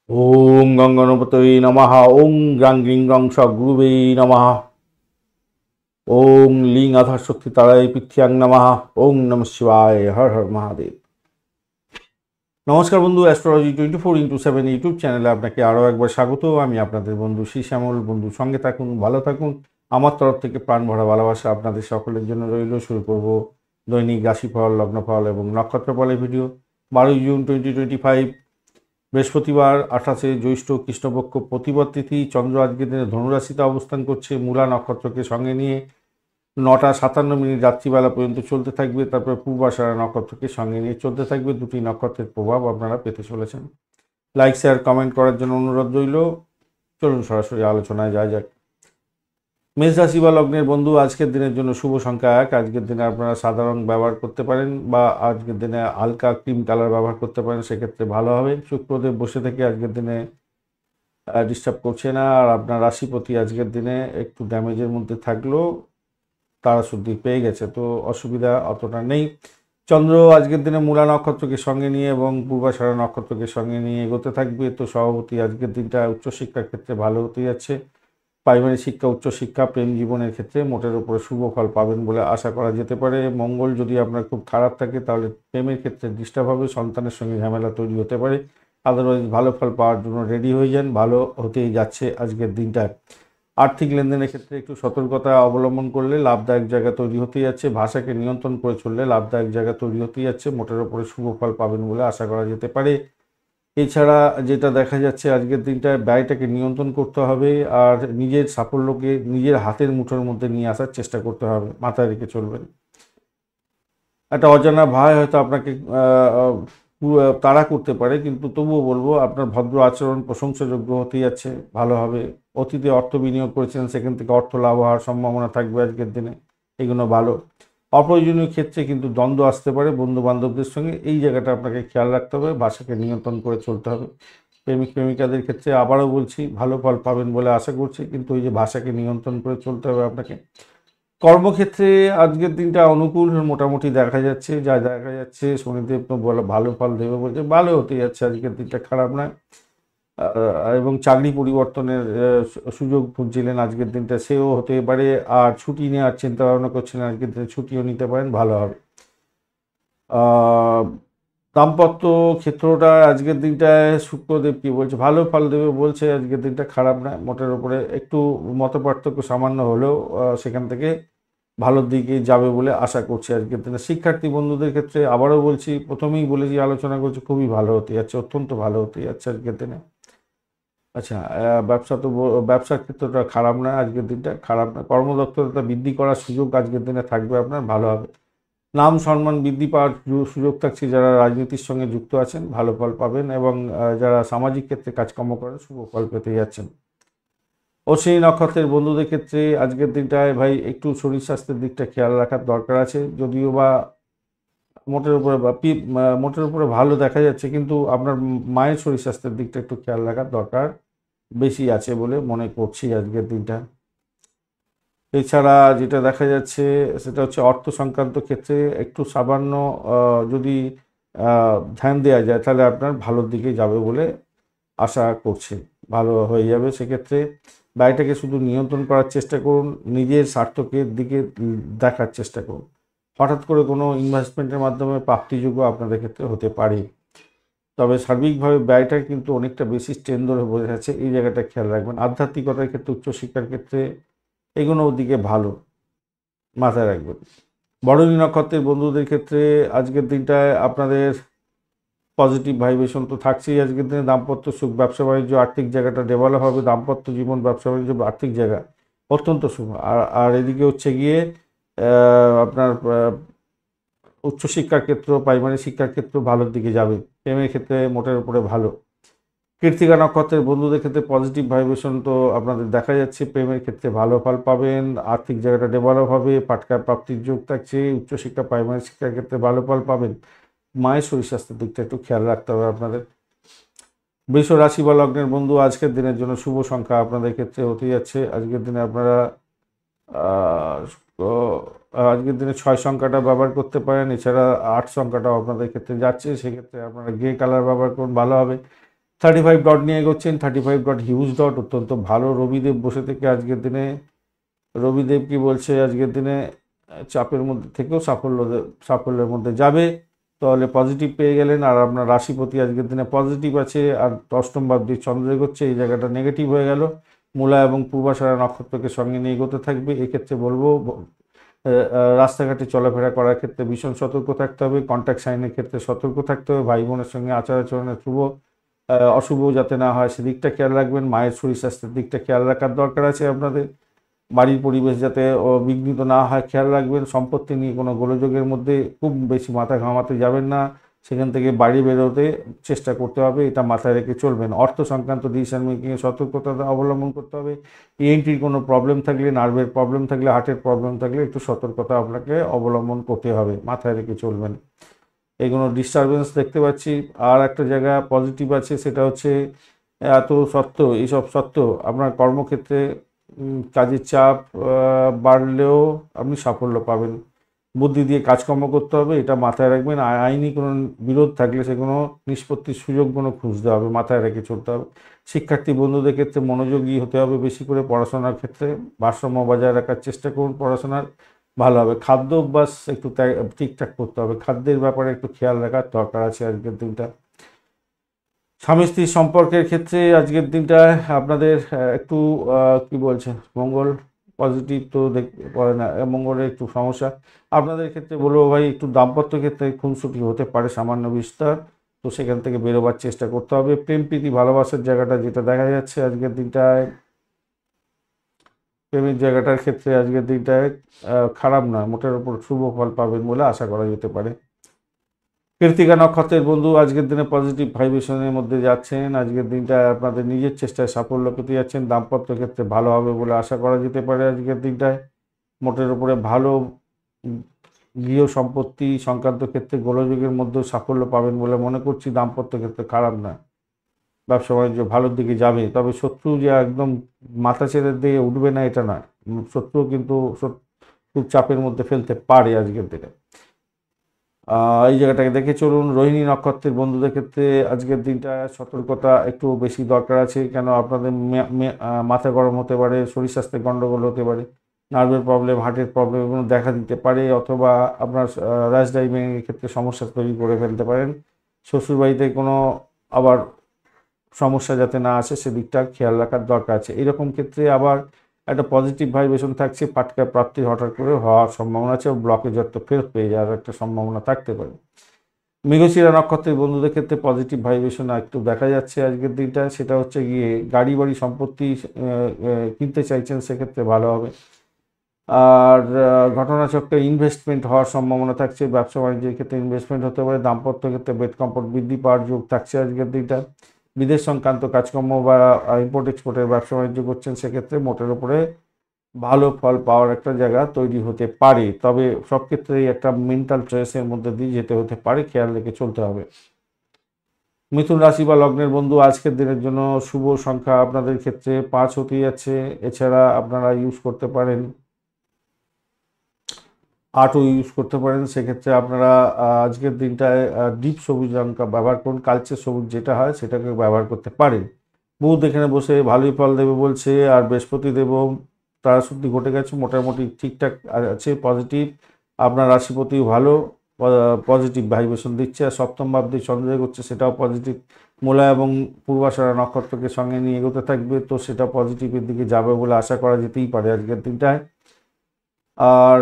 ওং গঙ্গণপতয়ে নমঃ। ওং গ্রাং গ্রিং গ্রং স গুরুবে নমঃ। ওং লিং আধার শক্তি তারায় পৃথ্বীয়াং নমঃ। ওং নমঃ শিবায়। হর হর মহাদেব। নমস্কার বন্ধু, অ্যাস্ট্রোলজি 24x7 ইউটিউব চ্যানেলে আপনাকে আরও একবার স্বাগত। আমি আপনাদের বন্ধু শ্রী শ্যামল। বন্ধু সঙ্গে থাকুন, ভালো থাকুন। আমার তরফ থেকে প্রাণ ভরা ভালোবাসা আপনাদের সকলের জন্য রইল। শুরু করব দৈনিক রাশিফল, লগ্নফল এবং নক্ষত্রফলের ভিডিও। 12 জুন 2025 বৃহস্পতিবার, 28শে জ্যৈষ্ঠ, কৃষ্ণপক্ষ, প্রতিপদ তিথি। চন্দ্র আজকের দিনে ধনুরাশিতে অবস্থান করছে মূলা নক্ষত্রকে সঙ্গে নিয়ে। 9টা 57 মিনিট রাত্রিবেলা পর্যন্ত চলতে থাকবে, তারপর পূর্বাষাঢ়া নক্ষত্রকে সঙ্গে নিয়ে চলতে থাকবে। দুটি নক্ষত্রের প্রভাব আপনারা পেতে চলেছেন। লাইক, শেয়ার, কমেন্ট করার জন্য অনুরোধ রইল। চলুন সরাসরি আলোচনায় যাওয়া যাক। মেষ রাশি বা লগ্নের বন্ধু, আজকের দিনের জন্য শুভ সংখ্যা 1। আজকের দিনে আপনারা সাদা রং ব্যবহার করতে পারেন বা আজকের দিনে হালকা ক্রিম কালার ব্যবহার করতে পারেন, সেক্ষেত্রে ভালো হবে। শুক্রদেব বসে থেকে আজকের দিনে ডিস্টার্ব করছে না। আর আপনার রাশিপতি আজকের দিনে একটু ড্যামেজের মধ্যে থাকলেও তারা শুদ্ধি পেয়ে গেছে, তো অসুবিধা অতটা নেই। চন্দ্র আজকের দিনে মূলা নক্ষত্রকে সঙ্গে নিয়ে এবং পূর্বাষাঢ়া নক্ষত্রকে সঙ্গে নিয়ে এগোতে থাকবে। তো সভাপতি আজকের দিনটা উচ্চশিক্ষার ক্ষেত্রে ভালো হতে যাচ্ছে। প্রাইমারি শিক্ষা, উচ্চশিক্ষা, প্রেম জীবনের ক্ষেত্রে মোটের উপরে শুভ ফল পাবেন বলে আশা করা যেতে পারে। মঙ্গল যদি আপনার খুব খারাপ থাকে তাহলে প্রেমের ক্ষেত্রে ডিস্টার্ব হবে, সন্তানের সঙ্গে ঝামেলা তৈরি হতে পারে। আদারওয়াইজ ভালো ফল পাওয়ার জন্য রেডি হয়ে যান, ভালো হতেই যাচ্ছে আজকের দিনটা। আর্থিক লেনদেনের ক্ষেত্রে একটু সতর্কতা অবলম্বন করলে লাভদায়ক জায়গা তৈরি হতে যাচ্ছে। ভাষাকে নিয়ন্ত্রণ করে চললে লাভদায়ক জায়গা তৈরি হতে যাচ্ছে। মোটের উপরে শুভ ফল পাবেন বলে আশা করা যেতে পারে। এছাড়া যেটা দেখা যাচ্ছে আজকের দিনটায় ব্যয়টাকে নিয়ন্ত্রণ করতে হবে আর নিজের সাফল্যকে নিজের হাতের মুঠোর মধ্যে নিয়ে আসার চেষ্টা করতে হবে, মাথায় রেখে চলবেন। একটা অজানা ভয় হয়তো আপনাকে তাড়া করতে পারে, কিন্তু তবুও বলবো আপনার ভদ্র আচরণ প্রশংসাযোগ্য হতে যাচ্ছে, ভালো হবে। অতীতে অর্থ বিনিয়োগ করেছিলেন, সেখান থেকে অর্থ লাভ হওয়ার সম্ভাবনা থাকবে আজকের দিনে, এগুলো ভালো। অপ্রয়োজনীয় ক্ষেত্রে কিন্তু দ্বন্দ্ব আসতে পারে বন্ধু বান্ধবদের সঙ্গে, এই জায়গাটা আপনাকে খেয়াল রাখতে হবে। ভাষাকে নিয়ন্ত্রণ করে চলতে হবে। প্রেমিক প্রেমিকাদের ক্ষেত্রে আবারও বলছি ভালো ফল পাবেন বলে আশা করছি, কিন্তু ওই যে ভাষাকে নিয়ন্ত্রণ করে চলতে হবে আপনাকে। কর্মক্ষেত্রে আজকের দিনটা অনুকূল মোটামুটি দেখা যাচ্ছে, যা দেখা যাচ্ছে শনিদেব তো ভালো ফল দেবে বলছে, ভালো হতে যাচ্ছে আজকের দিনটা, খারাপ নয়। এবং চাকরি পরিবর্তনের সুযোগ খুঁজছিলেন আজকের দিনটা, সেও হতে পারে। আর ছুটি নেওয়ার চিন্তা ভাবনা করছিলেন আজকের দিনে, ছুটিও নিতে পারেন, ভালো হবে। দাম্পত্য ক্ষেত্রটা আজকের দিনটায় শুক্রদেব কি বলছে, ভালো ফল দেবে বলছে আজকের দিনটা, খারাপ নয়। মোটের উপরে একটু মতপার্থক্য সামান্য হলেও সেখান থেকে ভালোর দিকে যাবে বলে আশা করছি আজকের দিনে। শিক্ষার্থী বন্ধুদের ক্ষেত্রে আবারও বলছি, প্রথমেই বলেছি, আলোচনা করছি, খুবই ভালো হতে যাচ্ছে, অত্যন্ত ভালো হতে যাচ্ছে আজকের দিনে। আচ্ছা, ব্যবসা তো ব্যবসার ক্ষেত্রটা খারাপ নয়, আজকের দিনটা খারাপ নয়। কর্মদক্ষতা বৃদ্ধি করার সুযোগ আজকের দিনে থাকবে আপনার, ভালো হবে। নাম সম্মান বৃদ্ধি পাওয়ার সুযোগ থাকছে। যারা রাজনীতির সঙ্গে যুক্ত আছেন ভালো ফল পাবেন, এবং যারা সামাজিক ক্ষেত্রে কাজকর্ম করেন শুভ ফল পেতে যাচ্ছেন। অশ্বিনী নক্ষত্রের বন্ধুদের ক্ষেত্রে আজকের দিনটায় ভাই একটু শরীর স্বাস্থ্যের দিকটা খেয়াল রাখার দরকার আছে। যদিও বা মোটের উপরে ভালো দেখা যাচ্ছে, কিন্তু আপনার মায়ের শরীর স্বাস্থ্যের দিকটা একটু খেয়াল রাখার দরকার বেশি আছে বলে মনে করছি আজকের দিনটা। এছাড়া যেটা দেখা যাচ্ছে সেটা হচ্ছে অর্থ সংক্রান্ত ক্ষেত্রে একটু সামান্য যদি ধ্যান দেওয়া যায় তাহলে আপনার ভালোর দিকে যাবে বলে আশা করছি, ভালো হয়ে যাবে। সেক্ষেত্রে ব্যয়টাকে শুধু নিয়ন্ত্রণ করার চেষ্টা করুন, নিজের স্বার্থকের দিকে দেখার চেষ্টা করুন। হঠাৎ করে কোনো ইনভেস্টমেন্টের মাধ্যমে প্রাপ্তিযোগ্য আপনাদের ক্ষেত্রে হতে পারে, তবে সার্বিকভাবে ব্যয়টা কিন্তু অনেকটা বেশি স্ট্রেন ধরে বোঝা যাচ্ছে, এই জায়গাটা খেয়াল রাখবেন। আধ্যাত্মিকতার ক্ষেত্রে, উচ্চশিক্ষার ক্ষেত্রে এগুলোর দিকে ভালো, মাথায় রাখবেন। বরণী নক্ষত্রের বন্ধুদের ক্ষেত্রে আজকের দিনটায় আপনাদের পজিটিভ ভাইব্রেশন তো থাকছেই আজকের দিনে। দাম্পত্য সুখ, ব্যবসা বাণিজ্য, আর্থিক জায়গাটা ডেভেলপ হবে। দাম্পত্য জীবন, ব্যবসা বাণিজ্য, আর্থিক জায়গা অত্যন্ত শুভ। আর এদিকে হচ্ছে গিয়ে আপনার উচ্চশিক্ষার ক্ষেত্র, প্রাইমারি শিক্ষার ক্ষেত্র ভালোর দিকে যাবে। প্রেমের ক্ষেত্রে মোটের উপরে ভালো। কৃত্তিকা নক্ষত্রের বন্ধুদের ক্ষেত্রে পজিটিভ ভাইব্রেশন তো আপনাদের দেখা যাচ্ছে। প্রেমের ক্ষেত্রে ভালো ফল পাবেন, আর্থিক জায়গাটা ডেভেলপ হবে, পাটকা প্রাপ্তির যোগ থাকছে। উচ্চশিক্ষা, প্রাইমারি শিক্ষার ক্ষেত্রে ভালো ফল পাবেন। মায়ের শরীর স্বাস্থ্যের দিকটা একটু খেয়াল রাখতে হবে আপনাদের। বৃষ রাশি বা লগ্নের বন্ধু, আজকের দিনের জন্য শুভ সংখ্যা আপনাদের ক্ষেত্রে হতে যাচ্ছে আজকের দিনে আপনারা আহ, তো আজকের দিনে 6 সংখ্যাটা ব্যবহার করতে পারেন। এছাড়া 8 সংখ্যাটাও আপনাদের ক্ষেত্রে যাচ্ছে, সেক্ষেত্রে আপনারা গ্রে কালার ব্যবহার করুন, ভালো হবে। 35 ডট নিয়ে এগোচ্ছেন। 35 ডট হিউজ ডট, অত্যন্ত ভালো। রবিদেব বসে থেকে আজকের দিনে, রবিদেব কি বলছে আজকের দিনে, চাপের মধ্যে থেকেও সাফল্যের মধ্যে যাবে, তাহলে পজিটিভ পেয়ে গেলেন। আর আপনার রাশিপতি আজকের দিনে পজিটিভ আছে, আর অষ্টম ভাবটি চন্দ্র এগোচ্ছে, এই জায়গাটা নেগেটিভ হয়ে গেল। মূলা এবং পূর্বাষাঢ়া নক্ষত্রকে সঙ্গে নিয়ে এগোতে থাকবে। এক্ষেত্রে বলবো রাস্তাঘাটে চলাফেরা করার ক্ষেত্রে ভীষণ সতর্ক থাকতে হবে। কন্ট্যাক্ট সাইনের ক্ষেত্রে সতর্ক থাকতে হবে। ভাই বোনের সঙ্গে আচার আচরণের অশুভ যাতে না হয় সেদিকটা খেয়াল রাখবেন। মায়ের শরীর স্বাস্থ্যের দিকটা খেয়াল রাখার দরকার আছে আপনাদের। বাড়ির পরিবেশ যাতে বিঘ্নিত না হয় খেয়াল রাখবেন। সম্পত্তি নিয়ে কোনো গোলযোগের মধ্যে খুব বেশি মাথা ঘামাতে যাবেন না, সেখান থেকে বাইরে বেরোতে চেষ্টা করতে হবে, এটা মাথায় রেখে চলবেন। অর্থ সংক্রান্ত ডিসিশন মেকিংয়ে সতর্কতা অবলম্বন করতে হবে। ইএনটির কোনো প্রবলেম থাকলে, নার্ভের প্রবলেম থাকলে, হার্টের প্রবলেম থাকলে একটু সতর্কতা আপনাকে অবলম্বন করতে হবে, মাথায় রেখে চলবেন। এগুলো ডিস্টারবেন্স দেখতে পাচ্ছি। আর একটা জায়গা পজিটিভ আছে, সেটা হচ্ছে এত সত্ত্বেও, এইসব সত্ত্বেও আপনার কর্মক্ষেত্রে কাজের চাপ বাড়লেও আপনি সাফল্য পাবেন। বুদ্ধি দিয়ে কাজকর্ম করতে হবে, এটা মাথায় রাখবেন। আইনি কোনো বিরোধ থাকলে সেগুলো নিষ্পত্তির সুযোগগুলো খুঁজতে হবে, মাথায় রেখে চলতে হবে। শিক্ষার্থী বন্ধুদের ক্ষেত্রে মনোযোগী হতে হবে বেশি করে, পড়াশোনার ক্ষেত্রে ভারসাম্য বজায় রাখার চেষ্টা করুন, পড়াশোনার ভালো হবে। খাদ্য অভ্যাস একটু ঠিকঠাক করতে হবে, খাদ্যের ব্যাপারে একটু খেয়াল রাখার দরকার আছে আজকের দিনটা। স্বামী স্ত্রীর সম্পর্কের ক্ষেত্রে আজকের দিনটায় আপনাদের একটু কি বলছেন, মঙ্গল পজিটিভ তো দেখতে পারে না, মঙ্গলের একটু সমস্যা আপনাদের ক্ষেত্রে। বলবো ভাই, একটু দাম্পত্য ক্ষেত্রে খুনসুটি হতে পারে সামান্য বিস্তার, তো সেখান থেকে বেরোবার চেষ্টা করতে হবে। প্রেম প্রীতি ভালোবাসার জায়গাটা যেটা দেখা যাচ্ছে আজকের দিনটায়, প্রেমের জায়গাটার ক্ষেত্রে আজকের দিনটায় খারাপ নয়, মোটের উপর শুভ ফল পাবেন বলে আশা করা যেতে পারে। কৃত্তিকা নক্ষত্রের বন্ধু আজকের দিনে পজিটিভ ভাইব্রেশনের মধ্যে যাচ্ছেন। আজকের দিনটা আপনাদের নিজের চেষ্টায় সাফল্য পেতে যাচ্ছেন। দাম্পত্য ক্ষেত্রে ভালো হবে বলে আশা করা যেতে পারে আজকের দিনটায়। মোটের উপরে ভালো। গৃহ সম্পত্তি সংক্রান্ত ক্ষেত্রে গোলযোগের মধ্যেও সাফল্য পাবেন বলে মনে করছি। দাম্পত্য ক্ষেত্রে খারাপ না, ব্যবসা বাণিজ্য ভালোর দিকে যাবে। তবে শত্রু যে একদম মাথা ছেড়ে দিয়ে উঠবে না এটা নয়, শত্রু কিন্তু খুব চাপের মধ্যে ফেলতে পারে আজকের দিনে। এই জায়গাটাকে দেখে চলুন। রোহিণী নক্ষত্রের বন্ধুদের ক্ষেত্রে আজকের দিনটা সতর্কতা একটু বেশি দরকার আছে, কেন আপনাদের মাথা গরম হতে পারে, শরীর স্বাস্থ্যের গণ্ডগোল হতে পারে, নার্ভের প্রবলেম, হার্টের প্রবলেম এগুলো দেখা দিতে পারে, অথবা আপনার র্যাশ ড্রাইভিংয়ের ক্ষেত্রে সমস্যা তৈরি করে ফেলতে পারেন। শ্বশুরবাড়িতে কোনো আবার সমস্যা যাতে না আসে সেদিকটা খেয়াল রাখার দরকার আছে। এরকম ক্ষেত্রে আবার একটা পজিটিভ ভাইব্রেশন থাকছে, পাটকা প্রাপ্তির হঠাৎ করে হওয়ার সম্ভাবনা আছে, ব্লকে যত ফেরত পেয়ে যাওয়ার একটা সম্ভাবনা থাকতে পারে। মৃগশিরা নক্ষত্রের বন্ধুদের ক্ষেত্রে পজিটিভ ভাইব্রেশন একটু দেখা যাচ্ছে আজকের দিনটা, সেটা হচ্ছে গিয়ে গাড়ি বাড়ি সম্পত্তি কিনতে চাইছেন, সেক্ষেত্রে ভালো হবে। আর ঘটনাচক্রে ইনভেস্টমেন্ট হওয়ার সম্ভাবনা থাকছে, ব্যবসা বাণিজ্যের ক্ষেত্রে ইনভেস্টমেন্ট হতে পারে। দাম্পত্য ক্ষেত্রে বেড কম্পোর্ট বৃদ্ধি পাওয়ার যোগ থাকছে আজকের দিনটা। বিদেশ সংক্রান্ত কাজকর্ম বা ইম্পোর্ট এক্সপোর্টের ব্যবসা বাণিজ্য করছেন, সেক্ষেত্রে মোটের উপরে ভালো ফল পাওয়ার একটা জায়গা তৈরি হতে পারে। তবে সব ক্ষেত্রেই একটা মেন্টাল চয়েসের মধ্যে দিয়ে যেতে হতে পারে, খেয়াল রেখে চলতে হবে। মিথুন রাশি বা লগ্নের বন্ধু আজকের দিনের জন্য শুভ সংখ্যা আপনাদের ক্ষেত্রে 5 হতে যাচ্ছে। এছাড়া আপনারা ইউজ করতে পারেন 8ও ইউজ করতে পারেন। সেক্ষেত্রে আপনারা আজকের দিনটায় ডিপ সবুজ রঙটা ব্যবহার করুন, কালচে সবুজ যেটা হয় সেটাকে ব্যবহার করতে পারেন। বুধ এখানে বসে ভালোই ফল দেবে বলছে, আর বৃহস্পতি দেব তারা শুদ্ধি ঘটে গেছে, মোটামুটি ঠিকঠাক আছে, পজিটিভ। আপনার রাশিপতিও ভালো, পজিটিভ ভাইব্রেশন দিচ্ছে। আর সপ্তম ভাবটি চন্দ্র করছে, সেটাও পজিটিভ। মূলা এবং পূর্বাষাঢ়া নক্ষত্রকে সঙ্গে নিয়ে এগোতে থাকবে, তো সেটা পজিটিভের দিকে যাবে বলে আশা করা যেতেই পারে আজকের দিনটায়। আর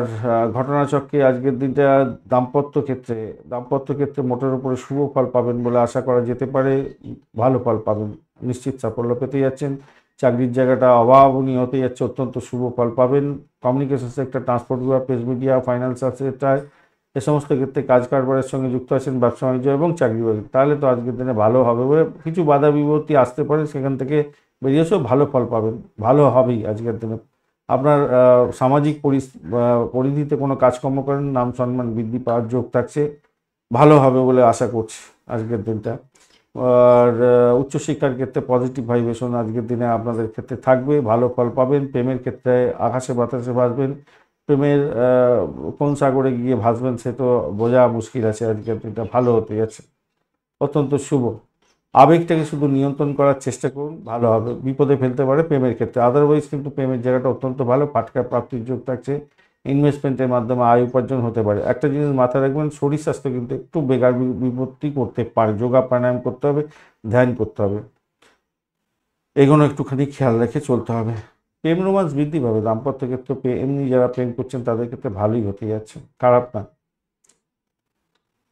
ঘটনাচক্রে আজকের দিনটা দাম্পত্য ক্ষেত্রে মোটের উপরে শুভ ফল পাবেন বলে আশা করা যেতে পারে, ভালো ফল পাবেন, নিশ্চিত সাফল্য পেতে যাচ্ছেন। চাকরির জায়গাটা অভাবনীয় হতে যাচ্ছে, অত্যন্ত শুভ ফল পাবেন। কমিউনিকেশন সেক্টর, ট্রান্সপোর্ট বিভাগ, প্রেস মিডিয়া, ফাইন্যান্সিয়াল সেক্টর এ সমস্ত ক্ষেত্রে কাজ কারবারের সঙ্গে যুক্ত আছেন, ব্যবসা বাণিজ্য এবং চাকরি বাকরি, তাহলে তো আজকের দিনে ভালো হবে বলে কিছু বাধা বিপত্তি আসতে পারে, সেখান থেকে বেরিয়ে এসেও ভালো ফল পাবেন, ভালো হবেই আজকের দিনে। আপনার সামাজিক পরিধিতে কোনো কাজকর্ম করেন, নাম সম্মান বৃদ্ধি পাওয়ার যোগ থাকছে, ভালো হবে বলে আশা করছি আজকের দিনটা। আর উচ্চশিক্ষার ক্ষেত্রে পজিটিভ ভাইব্রেশন আজকের দিনে আপনাদের ক্ষেত্রে থাকবে, ভালো ফল পাবেন। প্রেমের ক্ষেত্রে আকাশে বাতাসে ভাসবেন, প্রেমের কোন সাগরে গিয়ে ভাসবেন সে তো বোঝা মুশকিল আছে, আজকের দিনটা ভালো হতে যাচ্ছে, অত্যন্ত শুভ। আবেগটাকে শুধু নিয়ন্ত্রণ করার চেষ্টা করুন, ভালো হবে। বিপদে ফেলতে পারে প্রেমের ক্ষেত্রে, আদারওয়াইজ কিন্তু প্রেমের জায়গাটা অত্যন্ত ভালো। পাটকা প্রাপ্তির যোগ থাকছে, ইনভেস্টমেন্টের মাধ্যমে আয় উপার্জন হতে পারে। একটা জিনিস মাথায় রাখবেন, শরীর স্বাস্থ্য কিন্তু একটু বেগার বিপত্তি করতে পারে, যোগা প্রাণায়াম করতে হবে, ধ্যান করতে হবে, এগুলো একটুখানি খেয়াল রেখে চলতে হবে। প্রেম রোমান্স বৃদ্ধি পাবে, দাম্পত্য ক্ষেত্রে এমনি যারা প্রেম করছেন তাদের ক্ষেত্রে ভালোই হতে যাচ্ছে, খারাপ না।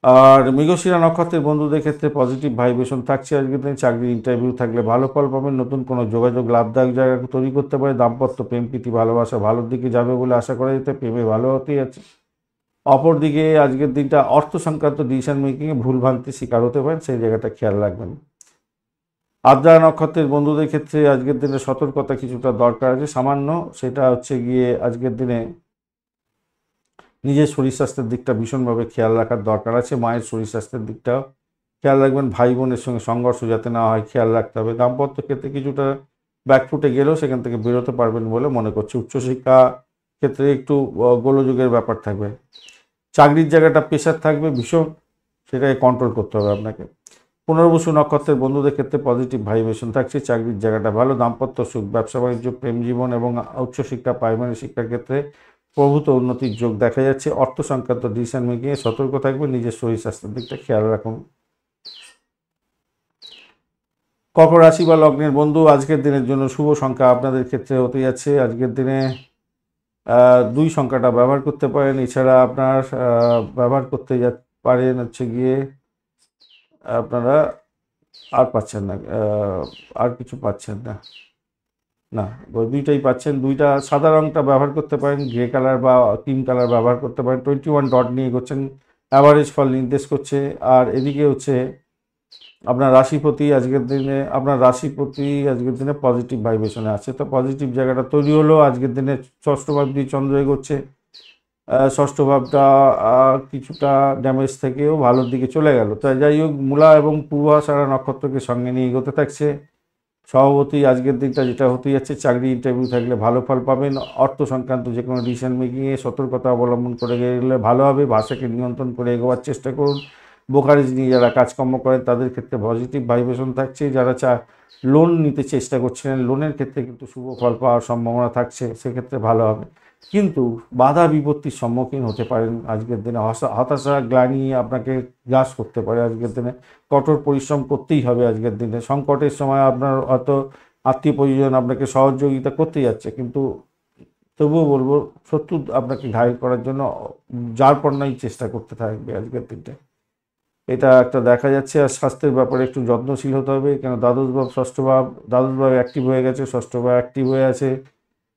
আর মৃগশিরা নক্ষত্রের বন্ধুদের ক্ষেত্রে পজিটিভ ভাইব্রেশন থাকছে আজকের দিনে। চাকরির ইন্টারভিউ থাকলে ভালো ফল পাবেন, নতুন কোনো যোগাযোগ লাভদায়ক জায়গা তৈরি করতে পারে। দাম্পত্য প্রেম প্রীতি ভালোবাসা ভালোর দিকে যাবে বলে আশা করা যেতে, প্রেমে ভালো হতেই আছে। অপরদিকে আজকের দিনটা অর্থ সংক্রান্ত ডিসিশন মেকিংয়ে ভুলভ্রান্তির শিকার হতে পারেন, সেই জায়গাটা খেয়াল রাখবেন। আদ্রা নক্ষত্রের বন্ধুদের ক্ষেত্রে আজকের দিনে সতর্কতা কিছুটা দরকার আছে সামান্য, সেটা হচ্ছে গিয়ে আজকের দিনে নিজের শরীর স্বাস্থ্যের দিকটা ভীষণভাবে খেয়াল রাখার দরকার আছে। মায়ের শরীর স্বাস্থ্যের দিকটাও খেয়াল রাখবেন। ভাই বোনের সঙ্গে সংঘর্ষ যাতে না হয় খেয়াল রাখতে হবে। দাম্পত্য ক্ষেত্রে কিছুটা ব্যাকফুটে গেলেও সেখান থেকে বেরোতে পারবেন বলে মনে করছি। উচ্চশিক্ষা ক্ষেত্রে একটু গোলযোগের ব্যাপার থাকবে। চাকরির জায়গাটা প্রেশার থাকবে ভীষণ, সেটাকে কন্ট্রোল করতে হবে আপনাকে। পুনর্বসু নক্ষত্রের বন্ধুদের ক্ষেত্রে পজিটিভ ভাইব্রেশন থাকছে, চাকরির জায়গাটা ভালো। দাম্পত্য সুখ, ব্যবসা বাণিজ্য, প্রেম জীবন এবং উচ্চশিক্ষা প্রাইমারি শিক্ষার ক্ষেত্রে প্রভূত উন্নতির যোগ দেখা যাচ্ছে। অর্থ সংক্রান্ত ডিসিশন মেকিংয়ে সতর্ক থাকবে, নিজের শরীর স্বাস্থ্যের দিকটা খেয়াল রাখুন। কর্কট রাশি বা লগ্নের বন্ধু, আজকের দিনের জন্য শুভ সংখ্যা আপনাদের ক্ষেত্রে হতে যাচ্ছে আজকের দিনে 2 সংখ্যাটা ব্যবহার করতে পারেন। এছাড়া আপনার ব্যবহার করতে পারেন হচ্ছে গিয়ে আপনারা আর পাচ্ছেন না, আর কিছু পাচ্ছেন না, না ওই 2টাই পাচ্ছেন। 2টা সাদা রঙটা ব্যবহার করতে পারেন, গ্রে কালার বা ক্রিম কালার ব্যবহার করতে পারেন। 21 ডট নিয়ে করছেন, অ্যাভারেজ ফল নির্দেশ করছে। আর এদিকে হচ্ছে আপনার রাশিপতি আজকের দিনে পজিটিভ ভাইব্রেশনে আছে, তো পজিটিভ জায়গাটা তৈরি হলো। আজকের দিনে ষষ্ঠ ভাব দিয়ে চন্দ্র এগোচ্ছে, ষষ্ঠ ভাবটা কিছুটা ড্যামেজ থেকেও ভালোর দিকে চলে গেল। তাই যাই হোক, মূলা এবং পূর্বাষাঢ়া নক্ষত্রকে সঙ্গে নিয়ে এগোতে থাকছে। সভাপতি আজকের দিনটা যেটা হতে যাচ্ছে, চাকরি ইন্টারভিউ থাকলে ভালো ফল পাবেন। অর্থ সংক্রান্ত যে কোনো ডিসিশন মেকিংয়ে সতর্কতা অবলম্বন করে গেলে ভালো হবে। ভাষাকে নিয়ন্ত্রণ করে এগোবার চেষ্টা করুন। ব্রোকারেজ নিয়ে যারা কাজকর্ম করেন তাদের ক্ষেত্রে পজিটিভ ভাইব্রেশন থাকছে। যারা লোন নিতে চেষ্টা করছিলেন, লোনের ক্ষেত্রে কিন্তু শুভ ফল পাওয়ার সম্ভাবনা থাকছে, সেক্ষেত্রে ভালো হবে। কিন্তু বাধা বিপত্তির সম্মুখীন হতে পারেন আজকের দিনে। হতাশা গ্লানি আপনাকে গ্রাস করতে পারে আজকের দিনে। কঠোর পরিশ্রম করতেই হবে আজকের দিনে। সংকটের সময় আপনার হয়তো আত্মীয় পরিজন আপনাকে সহযোগিতা করতে যাচ্ছে, কিন্তু তবুও বলবো শত্রু আপনাকে ঘায়েল করার জন্য যার পণ্যই চেষ্টা করতে থাকবে আজকের দিনটা, এটা একটা দেখা যাচ্ছে। আর স্বাস্থ্যের ব্যাপারে একটু যত্নশীল হতে হবে, কেন দ্বাদশ ভাব অ্যাক্টিভ হয়ে গেছে, ষষ্ঠ ভাব অ্যাক্টিভ হয়ে আছে,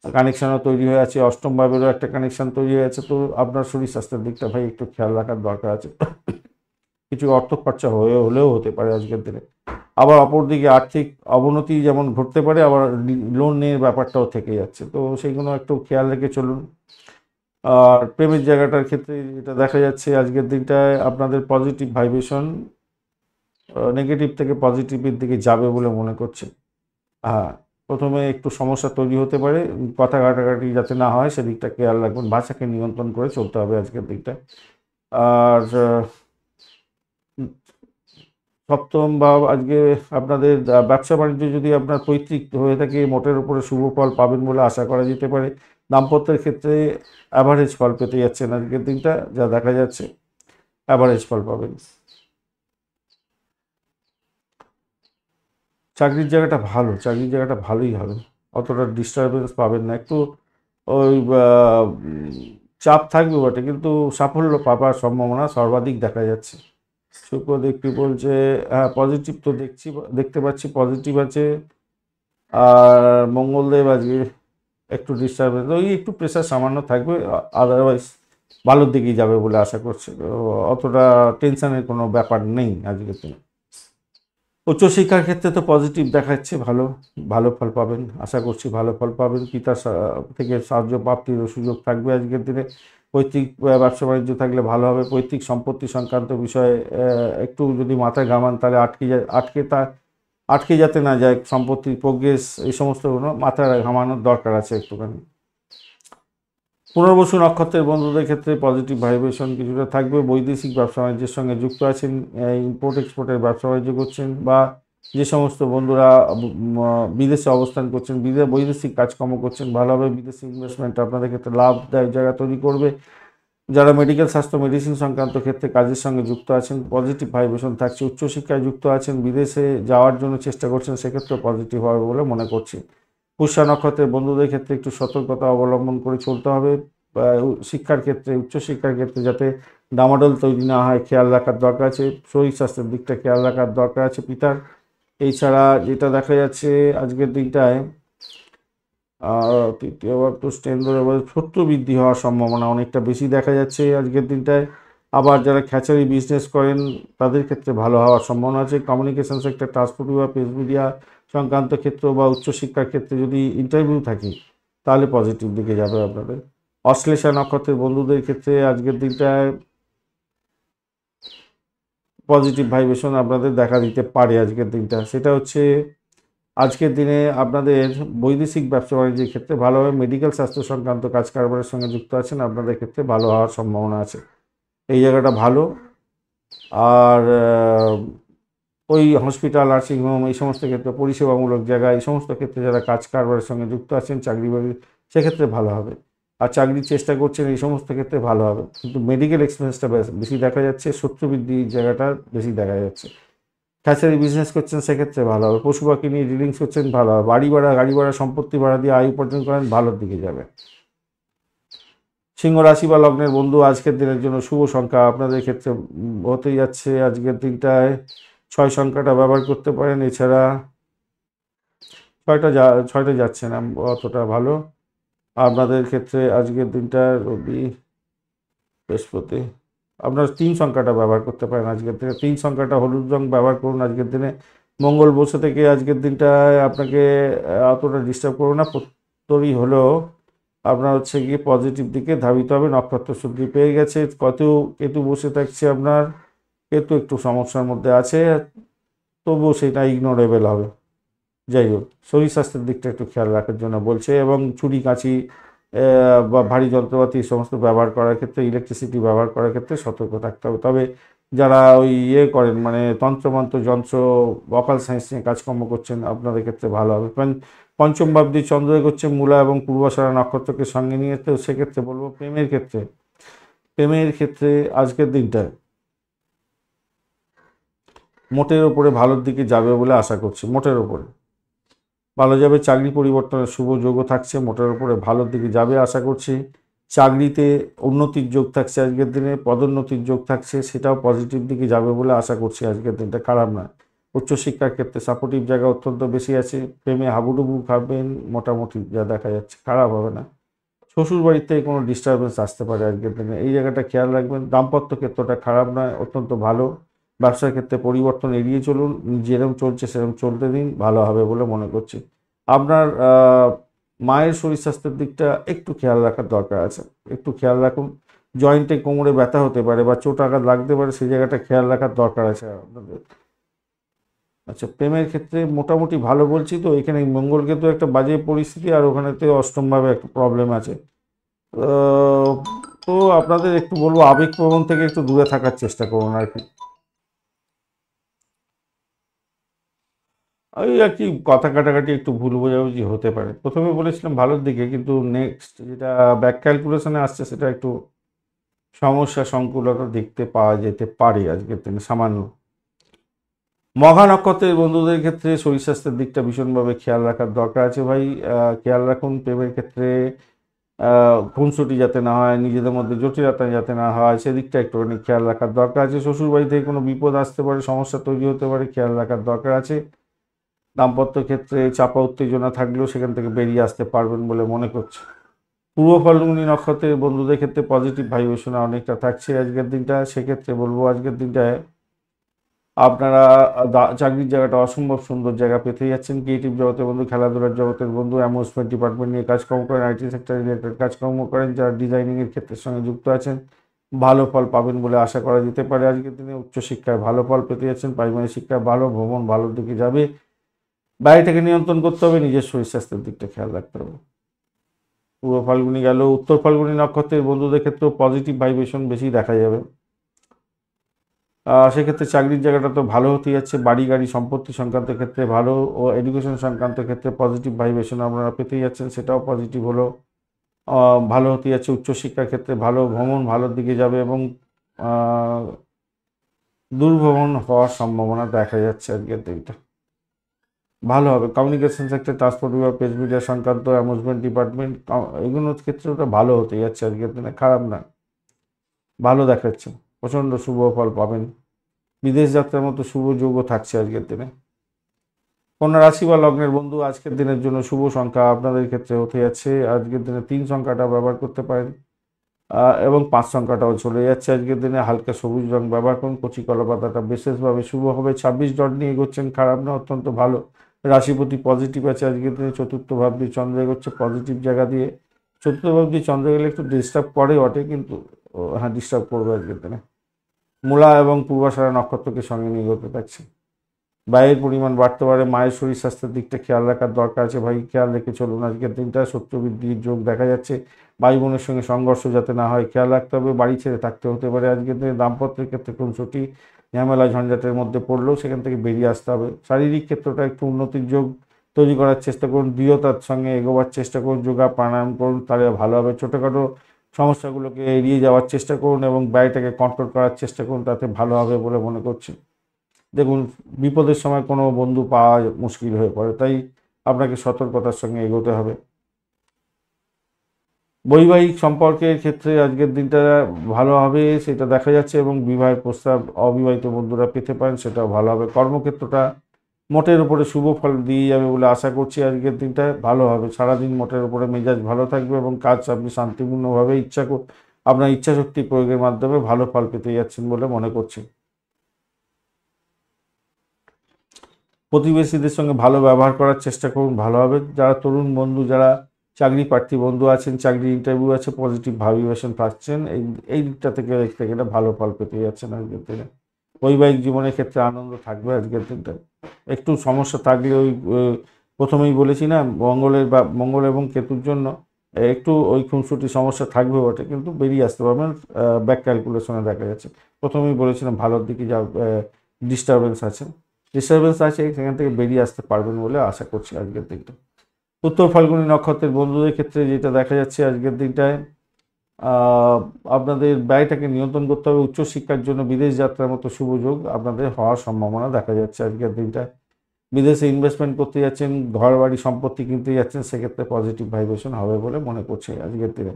কানেকশানও তৈরি হয়ে আছে, অষ্টম ভাবেরও একটা কানেকশান তৈরি হয়ে আছে। তো আপনার শরীর স্বাস্থ্যের দিকটা ভাই একটু খেয়াল রাখার দরকার আছে। কিছু অর্থ খরচা হলেও হতে পারে আজকের দিনে। আবার অপরদিকে আর্থিক অবনতি যেমন ঘটতে পারে, আবার লোন নিয়ে ব্যাপারটাও থেকে যাচ্ছে, তো সেইগুলো একটু খেয়াল রেখে চলুন। আর প্রেমের জায়গাটার ক্ষেত্রে যেটা দেখা যাচ্ছে আজকের দিনটায় আপনাদের পজিটিভ ভাইব্রেশন নেগেটিভ থেকে পজিটিভের দিকে যাবে বলে মনে করছে। হ্যাঁ, প্রথমে একটু সমস্যা তৈরি হতে পারে, কথা কাটাকাটি যাতে না হয় সেদিকটা খেয়াল রাখবেন। ভাষাকে নিয়ন্ত্রণ করে চলতে হবে আজকের দিকটা। আর সপ্তম ভাব আজকে আপনাদের ব্যবসা বাণিজ্য যদি আপনার পৈতৃক হয়ে থাকে, মোটের উপরে শুভ ফল পাবেন বলে আশা করা যেতে পারে। দাম্পত্যের ক্ষেত্রে অ্যাভারেজ ফল পেতে যাচ্ছেন আজকের দিনটা, যা দেখা যাচ্ছে অ্যাভারেজ ফল পাবেন। চাকরির জায়গাটা ভালোই হবে, অতটা ডিস্টারবেন্স পাবেন না। একটু ওই চাপ থাকবে বটে, কিন্তু সাফল্য পাবার সম্ভাবনা সর্বাধিক দেখা যাচ্ছে। শুক্র দেখতে বলছে হ্যাঁ পজিটিভ, তো দেখতে পাচ্ছি পজিটিভ আছে। আর মঙ্গলদেব আজকে একটু ডিস্টারবেন্স, ওই একটু প্রেশার সামান্য থাকবে, আদারওয়াইজ ভালোর দিকেই যাবে বলে আশা করছি। অতটা টেনশনের কোনো ব্যাপার নেই আজকের দিনে। উচ্চশিক্ষার ক্ষেত্রে তো পজিটিভ দেখাচ্ছে, ভালো ফল পাবেন, আশা করছি ভালো ফল পাবেন। পিতার থেকে সাহায্য প্রাপ্তির সুযোগ থাকবে আজকের দিনে। পৈতৃক ব্যবসা বাণিজ্য থাকলে ভালো হবে। পৈতৃক সম্পত্তি সংক্রান্ত বিষয়ে একটু যদি মাথায় ঘামান তাহলে আটকে যাতে না যায় সম্পত্তির প্রোগ্রেস, এই সমস্তগুলো মাথায় ঘামানোর দরকার আছে একটুখানি। পুনর্বসু নক্ষত্রের বন্ধুদের ক্ষেত্রে পজিটিভ ভাইব্রেশন কিছুটা থাকবে। বৈদেশিক ব্যবসা বাণিজ্যের সঙ্গে যুক্ত আছেন, ইম্পোর্ট এক্সপোর্টের ব্যবসা বাণিজ্য করছেন বা যে সমস্ত বন্ধুরা বিদেশে অবস্থান করছেন, বৈদেশিক কাজকর্ম করছেন, ভালোভাবে বিদেশি ইনভেস্টমেন্ট আপনাদের ক্ষেত্রে লাভদায়ক জায়গা তৈরি করবে। যারা মেডিকেল স্বাস্থ্য মেডিসিন সংক্রান্ত ক্ষেত্রে কাজের সঙ্গে যুক্ত আছেন, পজিটিভ ভাইব্রেশন থাকছে। উচ্চশিক্ষায় যুক্ত আছেন, বিদেশে যাওয়ার জন্য চেষ্টা করছেন, সেক্ষেত্রে পজিটিভ হবে বলে মনে করছি। পুষ্যা নক্ষত্রের বন্ধুদের ক্ষেত্রে একটু সতর্কতা অবলম্বন করে চলতে হবে। শিক্ষার ক্ষেত্রে, উচ্চশিক্ষার ক্ষেত্রে যাতে ডামাডোল তৈরি না হয় খেয়াল রাখার দরকার আছে। শরীর স্বাস্থ্যের দিকটা খেয়াল রাখার দরকার আছে পিতার। এছাড়া যেটা দেখা যাচ্ছে আজকের দিনটায়, তৃতীয় বাক্য স্টেন্দ্র শত্রু বৃদ্ধি হওয়ার সম্ভাবনা অনেকটা বেশি দেখা যাচ্ছে আজকের দিনটায়। আবার যারা খ্যাচারি বিজনেস করেন তাদের ক্ষেত্রে ভালো হওয়ার সম্ভাবনা আছে। কমিউনিকেশন সেক্টর, ট্রান্সপোর্ট বা প্রেস মিডিয়া সংক্রান্ত ক্ষেত্র বা উচ্চশিক্ষার ক্ষেত্রে যদি ইন্টারভিউ থাকে তাহলে পজিটিভ দিকে যাবে আপনাদের। অশ্লেষা নক্ষত্রের বন্ধুদের ক্ষেত্রে আজকের দিনটায় পজিটিভ ভাইব্রেশন আপনাদের দেখা দিতে পারে আজকের দিনটা। সেটা হচ্ছে আজকের দিনে আপনাদের বৈদেশিক ব্যবসা বাণিজ্যের ক্ষেত্রে ভালো হবে। মেডিকেল স্বাস্থ্য সংক্রান্ত কাজ কারবারের সঙ্গে যুক্ত আছেন, আপনাদের ক্ষেত্রে ভালো হওয়ার সম্ভাবনা আছে। এই জায়গাটা ভালো। আর ওই হসপিটাল, নার্সিংহোম, এই সমস্ত ক্ষেত্রে পরিষেবামূলক জায়গা, এই সমস্ত ক্ষেত্রে যারা কাজ কারবারের সঙ্গে যুক্ত আছেন, চাকরি বাকরি, সেক্ষেত্রে ভালো হবে। আর চাকরির চেষ্টা করছেন, এই সমস্ত ক্ষেত্রে ভালো হবে। কিন্তু মেডিকেল এক্সপেন্সটা বেশি দেখা যাচ্ছে, শত্রু বৃদ্ধির জায়গাটা বেশি দেখা যাচ্ছে। হ্যাচারি বিজনেস করছেন, সেক্ষেত্রে ভালো হবে। পশু পাখি নিয়ে ডিলিংস করছেন, ভালো হবে। বাড়ি ভাড়া, গাড়ি ভাড়া, সম্পত্তি ভাড়া দিয়ে আয় উপার্জন করেন, ভালোর দিকে যাবে। সিংহ রাশি বা লগ্নের বন্ধু আজকের দিনের জন্য শুভ সংখ্যা আপনাদের ক্ষেত্রে হতে যাচ্ছে আজকের দিনটায় 6 সংখ্যাটা ব্যবহার করতে পারেন। এছাড়া 6টা যাচ্ছে না অতটা ভালো আপনাদের ক্ষেত্রে আজকের দিনটা। রবি, বৃহস্পতি, আপনার 3 সংখ্যাটা ব্যবহার করতে পারেন আজকের দিনে। 3 সংখ্যাটা হলুদ রং ব্যবহার করুন আজকের দিনে। মঙ্গল বসে থেকে আজকের দিনটায় আপনাকে অতটা ডিস্টার্ব করো না। প্রত্যরই হলেও আপনার হচ্ছে গিয়ে পজিটিভ দিকে ধাবিত হবে। নক্ষত্র শুদ্ধি পেয়ে গেছে। কেতু বসে থাকছে আপনার। কেতু একটু সমস্যার মধ্যে আছে, তবুও সেটা ইগনোরেবল হবে। যাই হোক, শরীর স্বাস্থ্যের দিকটা একটু খেয়াল রাখার জন্য বলছে। এবং ছুরি কাঁচি বা ভারী যন্ত্রপাতি সমস্ত ব্যবহার করার ক্ষেত্রে, ইলেকট্রিসিটি ব্যবহার করার ক্ষেত্রে সতর্ক থাকতে হবে। তবে যারা ওই করেন, মানে তন্ত্রমন্ত্র, যন্ত্র, ভোকাল সায়েন্স নিয়ে কাজকর্ম করছেন, আপনাদের ক্ষেত্রে ভালো হবে। পঞ্চম ভাবদি চন্দ্র করছে মূলা এবং পূর্বাষাঢ়া নক্ষত্রকে সঙ্গে নিয়ে, তো সেক্ষেত্রে বলবো প্রেমের ক্ষেত্রে আজকের দিনটা মোটের ওপরে ভালোর দিকে যাবে বলে আশা করছি। মোটের ওপরে ভালো যাবে। চাকরি পরিবর্তনের শুভ যোগও থাকছে, মোটের উপরে ভালোর দিকে যাবে আশা করছি। চাকরিতে উন্নতির যোগ থাকছে আজকের দিনে, পদোন্নতির যোগ থাকছে, সেটাও পজিটিভ দিকে যাবে বলে আশা করছি। আজকের দিনটা খারাপ নয়। উচ্চশিক্ষার ক্ষেত্রে সাপোর্টিভ জায়গা অত্যন্ত বেশি আছে। প্রেমে হাবুডুবু খাবেন, মোটামুটি যা দেখা যাচ্ছে, খারাপ হবে না। শ্বশুর বাড়ির থেকে কোনো ডিস্টারবেন্স আসতে পারে আজকের দিনে, এই জায়গাটা খেয়াল রাখবেন। দাম্পত্য ক্ষেত্রটা খারাপ নয়, অত্যন্ত ভালো। ব্যবসার ক্ষেত্রে পরিবর্তন এড়িয়ে চলুন, যেরকম চলছে সেরকম চলতে দিন, ভালো হবে বলে মনে করছি। আপনার মায়ের শরীর স্বাস্থ্যের দিকটা একটু খেয়াল রাখার দরকার আছে, একটু খেয়াল রাখুন। জয়েন্টে কোমরে ব্যথা হতে পারে বা চোট আঘাত লাগতে পারে, সেই জায়গাটা খেয়াল রাখার দরকার আছে আপনাদের। আচ্ছা, প্রেমের ক্ষেত্রে মোটামুটি ভালো বলছি তো। এখানে মঙ্গলকে তো একটা বাজে পরিস্থিতি, আর ওখানেতে অষ্টমভাবে একটা প্রবলেম আছে। তো আপনাদের একটু বলবো আবেগপ্রবণ থেকে একটু দূরে থাকার চেষ্টা করুন আর কি। ওই আর কি, কথা কাটাকাটি, একটু ভুল বোঝাবুঝি হতে পারে। প্রথমে বলেছিলাম ভালোর দিকে, কিন্তু নেক্সট যেটা ব্যাক ক্যালকুলেশনে আসছে সেটা একটু সমস্যা সংকুলতা দেখতে পাওয়া যেতে পারে আজকের দিনে সামান্য। মঘা নক্ষত্রের বন্ধুদের ক্ষেত্রে শরীর স্বাস্থ্যের দিকটা ভীষণভাবে খেয়াল রাখার দরকার আছে ভাই। খেয়াল রাখুন। প্রেমের ক্ষেত্রে খুনসুটি যাতে না হয়, নিজেদের মধ্যে জটিলতা যাতে না হয়, সেদিকটা একটুখানি খেয়াল রাখার দরকার আছে। শ্বশুরবাড়ি থেকে কোনো বিপদ আসতে পারে, সমস্যা তৈরি হতে পারে, খেয়াল রাখার দরকার আছে। দাম্পত্য ক্ষেত্রে চাপা উত্তেজনা থাকলেও সেখান থেকে বেরিয়ে আসতে পারবেন বলে মনে করছে। পূর্ব ফাল্গুনী নক্ষত্রের বন্ধুদের ক্ষেত্রে পজিটিভ ভাইব্রেশন অনেকটা থাকছে আজকের দিনটা। সেক্ষেত্রে বলবো আজকের দিনটায় আপনারা চাকরির জায়গাটা অসম্ভব সুন্দর জায়গা পেতে যাচ্ছেন। ক্রিয়েটিভ জগতের বন্ধু, খেলাধুলার জগতের বন্ধু, অ্যামিউজমেন্ট ডিপার্টমেন্ট নিয়ে কাজকর্ম করেন, আইটি সেক্টর রিলেটেড কাজকর্ম করেন, যারা ডিজাইনিংয়ের ক্ষেত্রের সঙ্গে যুক্ত আছেন, ভালো ফল পাবেন বলে আশা করা যেতে পারে আজকের দিনে। উচ্চশিক্ষায় ভালো ফল পেতে যাচ্ছেন। প্রাইমারি শিক্ষায় ভালো, ভ্রমণ ভালোর দিকে যাবে। বাড়িটাকে নিয়ন্ত্রণ করতে হবে, নিজের শরীর স্বাস্থ্যের দিকটা খেয়াল রাখতে হবে। পূর্ব ফাল্গুনি গেল। উত্তর ফাল্গুনি নক্ষত্রের বন্ধুদের ক্ষেত্রেও পজিটিভ ভাইব্রেশন বেশি দেখা যাবে। সেক্ষেত্রে চাকরির জায়গাটা তো ভালো হতে যাচ্ছে, বাড়ি গাড়ি সম্পত্তি সংক্রান্ত ক্ষেত্রে ভালো, ও এডুকেশন সংক্রান্ত ক্ষেত্রে পজিটিভ ভাইব্রেশন আপনারা পেতে যাচ্ছেন, সেটাও পজিটিভ হলো। ভালো হতে যাচ্ছে, উচ্চশিক্ষার ক্ষেত্রে ভালো, ভ্রমণ ভালোর দিকে যাবে এবং দূরভ্রমণ হওয়ার সম্ভাবনা দেখা যাচ্ছে আজকের দিনটা ভালো হবে। কমিউনিকেশন সেক্টর, ট্রান্সপোর্ট বিভাগ, প্রেস মিডিয়া সংক্রান্ত, অ্যামুজমেন্ট ডিপার্টমেন্ট, এগুলোর ক্ষেত্রে ওটা ভালো হতে যাচ্ছে আজকের দিনে, খারাপ না, ভালো দেখাচ্ছে, প্রচণ্ড শুভ ফল পাবেন। বিদেশ যাত্রার মতো শুভ যোগও থাকছে আজকের দিনে। কন্যা রাশি বা লগ্নের বন্ধু, আজকের দিনের জন্য শুভ সংখ্যা আপনাদের ক্ষেত্রে হতে যাচ্ছে, আজকের দিনে 3 সংখ্যাটা ব্যবহার করতে পারেন এবং 5 সংখ্যাটাও চলে যাচ্ছে আজকের দিনে। হালকা সবুজ রং ব্যবহার করুন, কচি কলা পাতাটা বিশেষভাবে শুভ হবে। 26 ডট নিয়ে এগোচ্ছেন, খারাপ না, অত্যন্ত ভালো। রাশিপতি পজিটিভ আছে আজকের দিনে, চতুর্থ ভাব দিয়ে চন্দ্র এগোচ্ছে পজিটিভ জায়গা দিয়ে। চতুর্থ ভাব দিয়ে চন্দ্র গেলে একটু ডিস্টার্ব করে বটে, কিন্তু হ্যাঁ ডিস্টার্ব করবে আজকের দিনে। মূলা এবং পূর্বাষাঢ়া নক্ষত্রকে সঙ্গে নিয়ে এগোতে পারছে। ব্যয়ের পরিমাণ বাড়তে পারে, মায়ের শরীর স্বাস্থ্যের দিকটা খেয়াল রাখার দরকার আছে ভাই, খেয়াল রেখে চলুন আজকের দিনটা। শত্রু বৃদ্ধির যোগ দেখা যাচ্ছে, ভাই বোনের সঙ্গে সংঘর্ষ যাতে না হয় খেয়াল রাখতে হবে। বাড়ি ছেড়ে থাকতে হতে পারে আজকের দিনে। দাম্পত্যের ক্ষেত্রে কোন ছুটি ঝামেলা ঝঞ্ঝাটের মধ্যে পড়লেও সেখান থেকে বেরিয়ে আসতে হবে। শারীরিক ক্ষেত্রটা একটু উন্নতির যোগ তৈরি করার চেষ্টা করুন, দৃঢ়তার সঙ্গে এগোবার চেষ্টা করুন, যোগা প্রাণায়াম করুন, তাহলে ভালো হবে। ছোটোখাটো সমস্যাগুলোকে এড়িয়ে যাওয়ার চেষ্টা করুন এবং ব্যয়টাকে কন্ট্রোল করার চেষ্টা করুন, তাতে ভালো হবে বলে মনে করছি। দেখুন, বিপদের সময় কোনো বন্ধু পাওয়া মুশকিল হয়ে পড়ে, তাই আপনাকে সতর্কতার সঙ্গে এগোতে হবে। বৈবাহিক সম্পর্কের ক্ষেত্রে আজকের দিনটা ভালো হবে সেটা দেখা যাচ্ছে এবং বিবাহের প্রস্তাব অবিবাহিত বন্ধুরা পেতে পারেন, সেটাও ভালো হবে। কর্মক্ষেত্রটা মোটের উপরে শুভ ফল দিয়ে যাবে বলে আশা করছি, আজকের দিনটা ভালো হবে। সারাদিন মোটের উপরে মেজাজ ভালো থাকবে এবং কাজ আপনি শান্তিপূর্ণভাবে আপনার ইচ্ছাশক্তি প্রয়োগের মাধ্যমে ভালো ফল পেতে যাচ্ছেন বলে মনে করছি। প্রতিবেশীদের সঙ্গে ভালো ব্যবহার করার চেষ্টা করুন, ভালো হবে। যারা তরুণ বন্ধু, যারা চাকরি প্রার্থী বন্ধু আছেন, চাকরি ইন্টারভিউ আছে, পজিটিভ ভাইব্রেশন পাচ্ছেন, এই দিকটা থেকে দেখতে গেলে ভালো ফল পেতে যাচ্ছেন আজকের দিনে। বৈবাহিক জীবনের ক্ষেত্রে আনন্দ থাকবে আজকের দিনটা। একটু সমস্যা থাকলে ওই প্রথমেই বলেছি না, মঙ্গল এবং কেতুর জন্য একটু ওই খুনসুটি সমস্যা থাকবে বটে, কিন্তু বেরিয়ে আসতে পারবেন। ব্যাক ক্যালকুলেশনে দেখা যাচ্ছে, প্রথমেই বলেছিলাম ভালোর দিকে যা ডিস্টারবেন্স আছে, সেখান থেকে বেরিয়ে আসতে পারবেন বলে আশা করছি আজকের দিনটা। উত্তর ফাল্গুনী নক্ষত্রের বন্ধুদের ক্ষেত্রে যেটা দেখা যাচ্ছে আজকের দিনটায়, আপনাদের ব্যয়টাকে নিয়ন্ত্রণ করতে হবে। উচ্চশিক্ষার জন্য বিদেশ যাত্রার মতো শুভ যোগ আপনাদের হওয়ার সম্ভাবনা দেখা যাচ্ছে আজকের দিনটায়। বিদেশে ইনভেস্টমেন্ট করতে যাচ্ছেন, ঘর বাড়ি সম্পত্তি কিনতে যাচ্ছেন, সেক্ষেত্রে পজিটিভ ভাইব্রেশন হবে বলে মনে করছি আজকের দিনে।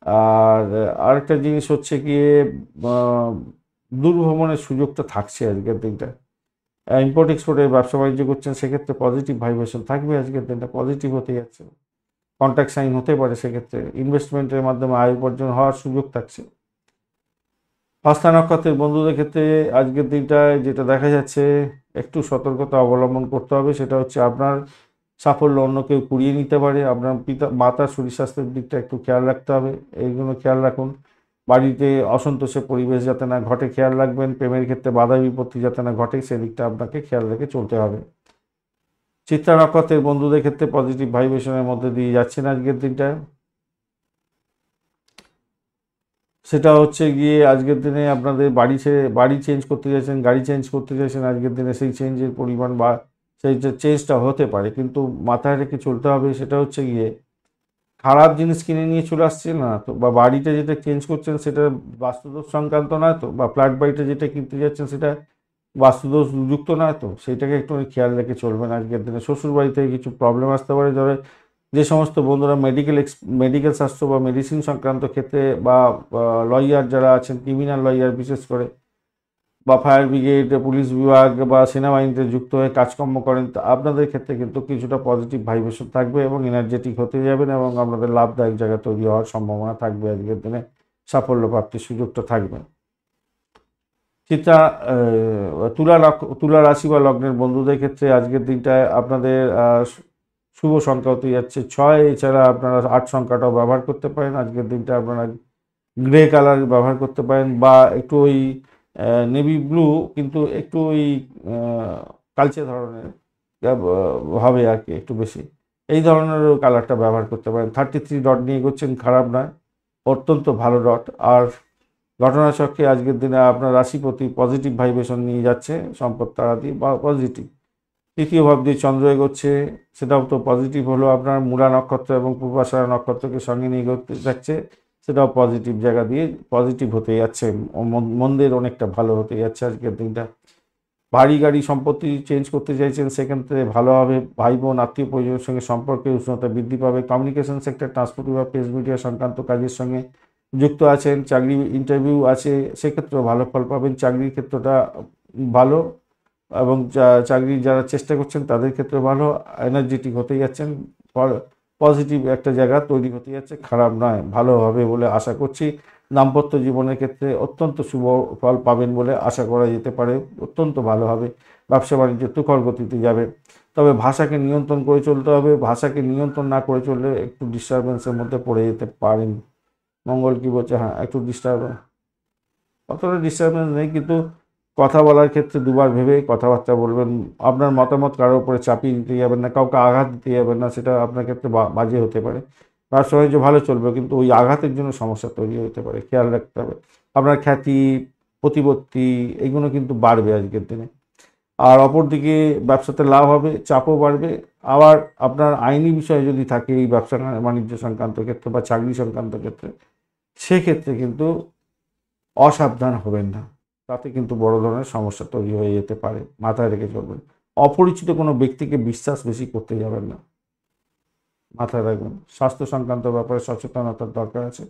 আর আরেকটা জিনিস হচ্ছে গিয়ে দূরভ্রমণের সুযোগটা থাকছে আজকের দিনটা। ইম্পোর্ট এক্সপোর্টের ব্যবসা বাণিজ্য করছেন, সেক্ষেত্রে পজিটিভ ভাইব্রেশন থাকবে আজকের দিনটা, পজিটিভ হতে যাচ্ছে। কন্ট্রাক্ট সাইন হতে পারে, সেক্ষেত্রে ইনভেস্টমেন্টের মাধ্যমে আয় উপার্জন হওয়ার সুযোগ থাকছে। হস্তা নক্ষত্রের বন্ধুদের ক্ষেত্রে আজকের দিনটায় যেটা দেখা যাচ্ছে, একটু সতর্কতা অবলম্বন করতে হবে। সেটা হচ্ছে আপনার সাফল্য অন্য কেউ কুড়িয়ে নিতে পারে, আপনার মাতার শরীর স্বাস্থ্যের দিকটা একটু খেয়াল রাখতে হবে, এইগুলো খেয়াল রাখুন। বাড়িতে অসন্তোষের পরিবেশ যাতে না ঘটে খেয়াল রাখবেন। প্রেমের ক্ষেত্রে বাধা বিপত্তি যাতে না ঘটে, সেদিকটা আপনাকে খেয়াল রেখে চলতে হবে। চিত্রা নক্ষত্রের বন্ধুদের ক্ষেত্রে পজিটিভ ভাইব্রেশনের মধ্যে দিয়ে যাচ্ছেন আজকের দিনটায়। সেটা হচ্ছে গিয়ে আজকের দিনে আপনাদের বাড়ি চেঞ্জ করতে চাইছেন, গাড়ি চেঞ্জ করতে চাইছেন, আজকের দিনে সেই চেঞ্জের পরিমাণ বা সেই যে চেঞ্জটা হতে পারে, কিন্তু মাথায় রেখে চলতে হবে। সেটা হচ্ছে গিয়ে খারাপ জিনিস কিনে নিয়ে চলে আসছে না তো, বা বাড়িটা যেটা চেঞ্জ করছেন সেটা বাস্তুদোষ সংক্রান্ত নয় তো, বা ফ্ল্যাট বাড়িটা যেটা কিনতে যাচ্ছেন সেটা বাস্তুদোষ যুক্ত নয় তো, সেইটাকে একটু খেয়াল রেখে চলবেন আজকের দিনে। শ্বশুর বাড়ি থেকে কিছু প্রবলেম আসতে পারে, ধরে যে সমস্ত বন্ধুরা মেডিকেল স্বাস্থ্য বা মেডিসিন সংক্রান্ত ক্ষেত্রে বা লয়ার যারা আছেন, ক্রিমিনাল লয়ার বিশেষ করে, বা ফায়ার ব্রিগেড, পুলিশ বিভাগ বা সেনাবাহিনীতে যুক্ত হয়ে কাজকর্ম করেন, তো আপনাদের ক্ষেত্রে কিন্তু কিছুটা পজিটিভ ভাইব্রেশন থাকবে এবং এনার্জেটিক হতে যাবেন এবং আপনাদের লাভদায়ক জায়গা তৈরি হওয়ার সম্ভাবনা থাকবে আজকের দিনে, সাফল্য প্রাপ্তির সুযোগটা থাকবে। চিত্রা তুলা রাশি বা লগ্নের বন্ধুদের ক্ষেত্রে আজকের দিনটায় আপনাদের শুভ সংখ্যা হতে যাচ্ছে 6। এছাড়া আপনারা 8 সংখ্যাটাও ব্যবহার করতে পারেন আজকের দিনটা। আপনারা গ্রে কালার ব্যবহার করতে পারেন বা একটু ওই নেভি ব্লু, কিন্তু একটু ওই কালচে ধরনের হবে আর কি, একটু বেশি এই ধরনের কালারটা ব্যবহার করতে পারেন। 33 ডট নিয়ে এগোচ্ছেন, খারাপ নয়, অত্যন্ত ভালো ডট। আর ঘটনাচক্রে আজকের দিনে আপনার রাশিপতি পজিটিভ ভাইব্রেশন নিয়ে যাচ্ছে, সম্পদ তারা দিয়ে বা পজিটিভ। তৃতীয় ভাব দিয়ে চন্দ্র এগোচ্ছে, সেটাও তো পজিটিভ হলো। আপনার মূলা নক্ষত্র এবং পূর্বাষাঢ়া নক্ষত্রকে সঙ্গে নিয়ে এগোতে যাচ্ছে, সেটাও পজিটিভ জায়গা দিয়ে পজিটিভ হতে যাচ্ছে, মন্দের অনেকটা ভালো হতে যাচ্ছে আজকের দিনটা। বাড়ি গাড়ি সম্পত্তি চেঞ্জ করতে চাইছেন, সেক্ষেত্রে ভালো হবে। ভাই বোন আত্মীয় পরিজনের সঙ্গে সম্পর্কের উষ্ণতা বৃদ্ধি পাবে। কমিউনিকেশন সেক্টর, ট্রান্সপোর্ট বা প্রেস মিডিয়া সংক্রান্ত কাজের সঙ্গে যুক্ত আছেন, চাকরি ইন্টারভিউ আছে, সেক্ষেত্রেও ভালো ফল পাবেন। চাকরির ক্ষেত্রটা ভালো, এবং চাকরির যারা চেষ্টা করছেন তাদের ক্ষেত্রে ভালো। এনার্জেটিক হতে যাচ্ছেন, পজিটিভ একটা জায়গা তৈরি হতে যাচ্ছে, খারাপ নয়, ভালো হবে বলে আশা করছি। দাম্পত্য জীবনের ক্ষেত্রে অত্যন্ত শুভ ফল পাবেন বলে আশা করা যেতে পারে, অত্যন্ত ভালো হবে। ব্যবসা বাণিজ্য তুখর গতিতে যাবে। তবে ভাষাকে নিয়ন্ত্রণ করে চলতে হবে, ভাষাকে নিয়ন্ত্রণ না করে চললে একটু ডিস্টারবেন্সের মধ্যে পড়ে যেতে পারেন। মঙ্গল কি বলছে, হ্যাঁ একটু অতটা ডিস্টারবেন্স নেই, কিন্তু কথা বলার ক্ষেত্রে দুবার ভেবে কথাবার্তা বলবেন। আপনার মতামত কারোর উপরে চাপিয়ে দিতে যাবেন না, কাউকে আঘাত দিতে যাবেন না, সেটা আপনার ক্ষেত্রে বাজে হতে পারে। ব্যবসা বাণিজ্য ভালো চলবে, কিন্তু ওই আঘাতের জন্য সমস্যা তৈরি হতে পারে, খেয়াল রাখতে হবে। আপনার খ্যাতি, প্রতিপত্তি এগুলো কিন্তু বাড়বে আজকের দিনে। আর অপরদিকে ব্যবসাতে লাভ হবে, চাপও বাড়বে। আবার আপনার আইনি বিষয় যদি থাকে এই ব্যবসা বাণিজ্য সংক্রান্ত ক্ষেত্রে বা চাকরি সংক্রান্ত ক্ষেত্রে, সেক্ষেত্রে কিন্তু অসাবধান হবেন না, তাতে কিন্তু বড় ধরনের সমস্যা তৈরি হয়ে যেতে পারে, মাথায় রেখে চলবেন। অপরিচিত কোনো ব্যক্তিকে বিশ্বাস বেশি করতে যাবেন না, মাথায় রাখবেন। স্বাস্থ্য সংক্রান্ত ব্যাপারে সচেতনতার দরকার আছে।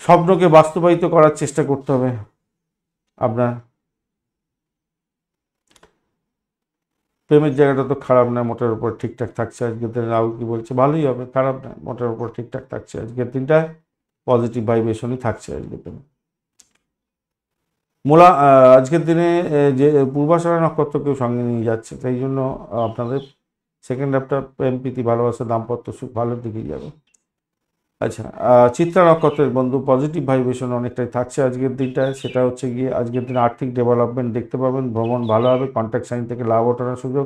স্বপ্নকে বাস্তবায়িত করার চেষ্টা করতে হবে আপনার। প্রেমের জায়গাটা তো খারাপ না, মোটের উপর ঠিকঠাক থাকছে আজকের দিনে। রাহুল কি বলছে, ভালোই হবে, খারাপ না, মোটের উপর ঠিকঠাক থাকছে আজকের দিনটা, পজিটিভ ভাইব্রেশনই থাকছে আজকের দিনে। আজকের দিনে যে পূর্বাষাঢ়া নক্ষত্রকেও সঙ্গে নিয়ে যাচ্ছে, তাই জন্য আপনাদের সেকেন্ড হাফটা প্রেম প্রীতি ভালোবাসা দাম্পত্য সুখ ভালোর দিকেই যাবে। আচ্ছা, চিত্রা নক্ষত্রের বন্ধু পজিটিভ ভাইব্রেশন অনেকটাই থাকছে আজকের দিনটায়। সেটা হচ্ছে গিয়ে আজকের দিনে আর্থিক ডেভেলপমেন্ট দেখতে পাবেন, ভ্রমণ ভালো হবে, কন্ট্রাক্ট সাইন থেকে লাভ ওঠানোর সুযোগ।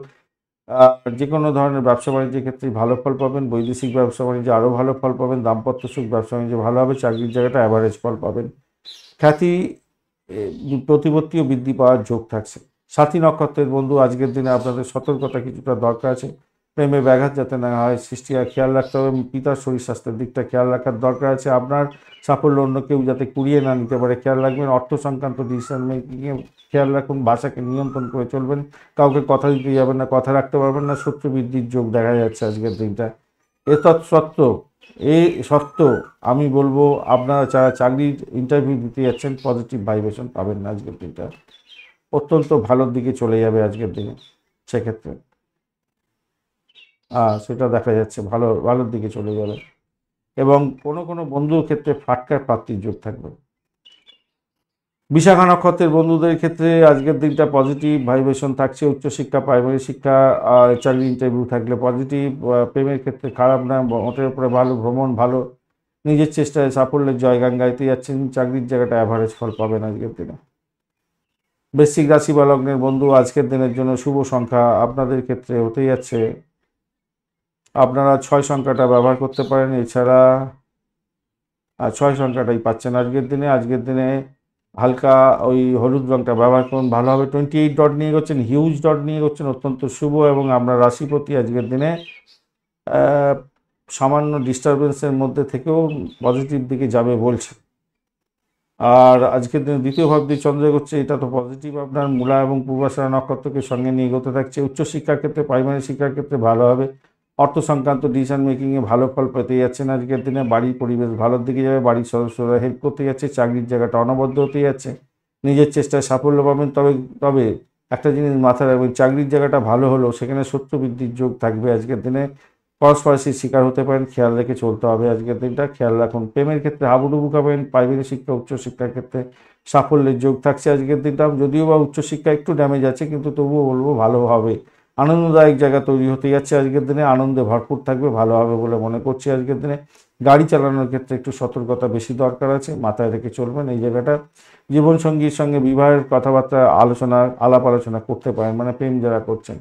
যে কোনো ধরনের ব্যবসা বাণিজ্যের ক্ষেত্রে ভালো ফল পাবেন, বৈদেশিক ব্যবসা বাণিজ্যে আরও ভালো ফল পাবেন, দাম্পত্য সুখ ব্যবসা বাণিজ্যে ভালো হবে, চাকরির জায়গাটা অ্যাভারেজ ফল পাবেন। খ্যাতি, প্রতিপত্তিও বৃদ্ধি পাওয়ার যোগ থাকছে। সাথী নক্ষত্রের বন্ধু আজকের দিনে আপনাদের সতর্কতা কিছুটা দরকার আছে, প্রেমে ব্যাঘাত যাতে না হয় সৃষ্টি হয়, খেয়াল রাখতে হবে। পিতার শরীর স্বাস্থ্যের দিকটা খেয়াল রাখার দরকার আছে। আপনার সাফল্য অন্য কেউ যাতে কুড়িয়ে না নিতে পারে খেয়াল রাখবেন। অর্থ সংক্রান্ত ডিসিশন মেকিংয়ে খেয়াল রাখুন, ভাষাকে নিয়ন্ত্রণ করে চলবেন, কাউকে কথা দিতে যাবেন না, কথা রাখতে পারবেন না, শত্রু বৃদ্ধির যোগ দেখা যাচ্ছে আজকের দিনটা। এই সত্ত্বেও আমি বলবো, আপনারা যারা চাকরির ইন্টারভিউ দিতে যাচ্ছেন পজিটিভ ভাইব্রেশন পাবেন না আজকের দিনটা, অত্যন্ত ভালোর দিকে চলে যাবে আজকের দিনে। সেক্ষেত্রে সেটা দেখা যাচ্ছে ভালোর দিকে চলে যাবে, এবং কোনো কোনো বন্ধুর ক্ষেত্রে ফাটকার প্রাপ্তির যোগ থাকবে। বিশাখা নক্ষত্রের বন্ধুদের ক্ষেত্রে আজকের দিনটা পজিটিভ ভাইব্রেশন থাকছে। উচ্চশিক্ষা, প্রাইমারি শিক্ষা, চাকরি ইন্টারভিউ থাকলে পজিটিভ। প্রেমের ক্ষেত্রে খারাপ না, মোটের উপরে ভালো, ভ্রমণ ভালো, নিজের চেষ্টায় সাফল্যের জয়গান গাইতে যাচ্ছেন, চাকরির জায়গাটা অ্যাভারেজ ফল পাবেন আজকের দিনে। বৃশ্চিক রাশি বা লগ্নের বন্ধু আজকের দিনের জন্য শুভ সংখ্যা আপনাদের ক্ষেত্রে হতে যাচ্ছে, আপনারা 6 সংখ্যাটা ব্যবহার করতে পারেন। এছাড়া 6 সংখ্যাটাই পাচ্ছেন আজকের দিনে। আজকের দিনে হালকা ওই হলুদ রঙটা ব্যবহার করুন, ভালো হবে। 28 ডট নিয়ে গেছেন, হিউজ ডট নিয়ে গেছেন, অত্যন্ত শুভ। এবং আমরা রাশিপতি আজকের দিনে সামান্য ডিস্টারবেন্সের মধ্যে থেকেও পজিটিভ দিকে যাবে বলছে। আর আজকের দিনে দ্বিতীয় ভাব দিয়ে চন্দ্র এগোচ্ছে, এটা তো পজিটিভ। আপনার মূলা এবং পূর্বাষাঢ়া নক্ষত্রকে সঙ্গে নিয়ে এগোতে থাকছে। উচ্চশিক্ষার ক্ষেত্রে, প্রাইমারি শিক্ষার ক্ষেত্রে ভালো হবে। অর্থ সংক্রান্ত ডিসিশন মেকিংয়ে ভালো ফল পেতে যাচ্ছেন আজকের দিনে। বাড়ির পরিবেশ ভালোর দিকে যাবে, বাড়ির সদস্যরা হেল্প করতে যাচ্ছে, চাকরির জায়গাটা অনবদ্য হতে যাচ্ছে, নিজের চেষ্টায় সাফল্য পাবেন। তবে তবে একটা জিনিস মাথায় রাখবেন, চাকরির জায়গাটা ভালো হলো, সেখানে শত্রু বৃদ্ধির যোগ থাকবে আজকের দিনে, পরস্পরের শিকার হতে পারেন, খেয়াল রেখে চলতে হবে আজকের দিনটা, খেয়াল রাখুন। প্রেমের ক্ষেত্রে হাবুডুবু খাবেন, প্রাইমারি শিক্ষা, উচ্চশিক্ষার ক্ষেত্রে সাফল্যের যোগ থাকছে আজকের দিনটা। যদিও বা উচ্চশিক্ষা একটু ড্যামেজ আছে, কিন্তু তবুও বলবো ভালো হবে। আনন্দদায়ক জায়গা তৈরি হতে যাচ্ছে আজকের দিনে, আনন্দে ভরপুর থাকবে, ভালো হবে বলে মনে করছি আজকের দিনে। গাড়ি চালানোর ক্ষেত্রে একটু সতর্কতা বেশি দরকার আছে, মাথায় রেখে চলবেন এই জায়গাটা। জীবনসঙ্গীর সঙ্গে বিবাহের কথাবার্তা আলাপ আলোচনা করতে পারেন, মানে প্রেম যারা করছেন।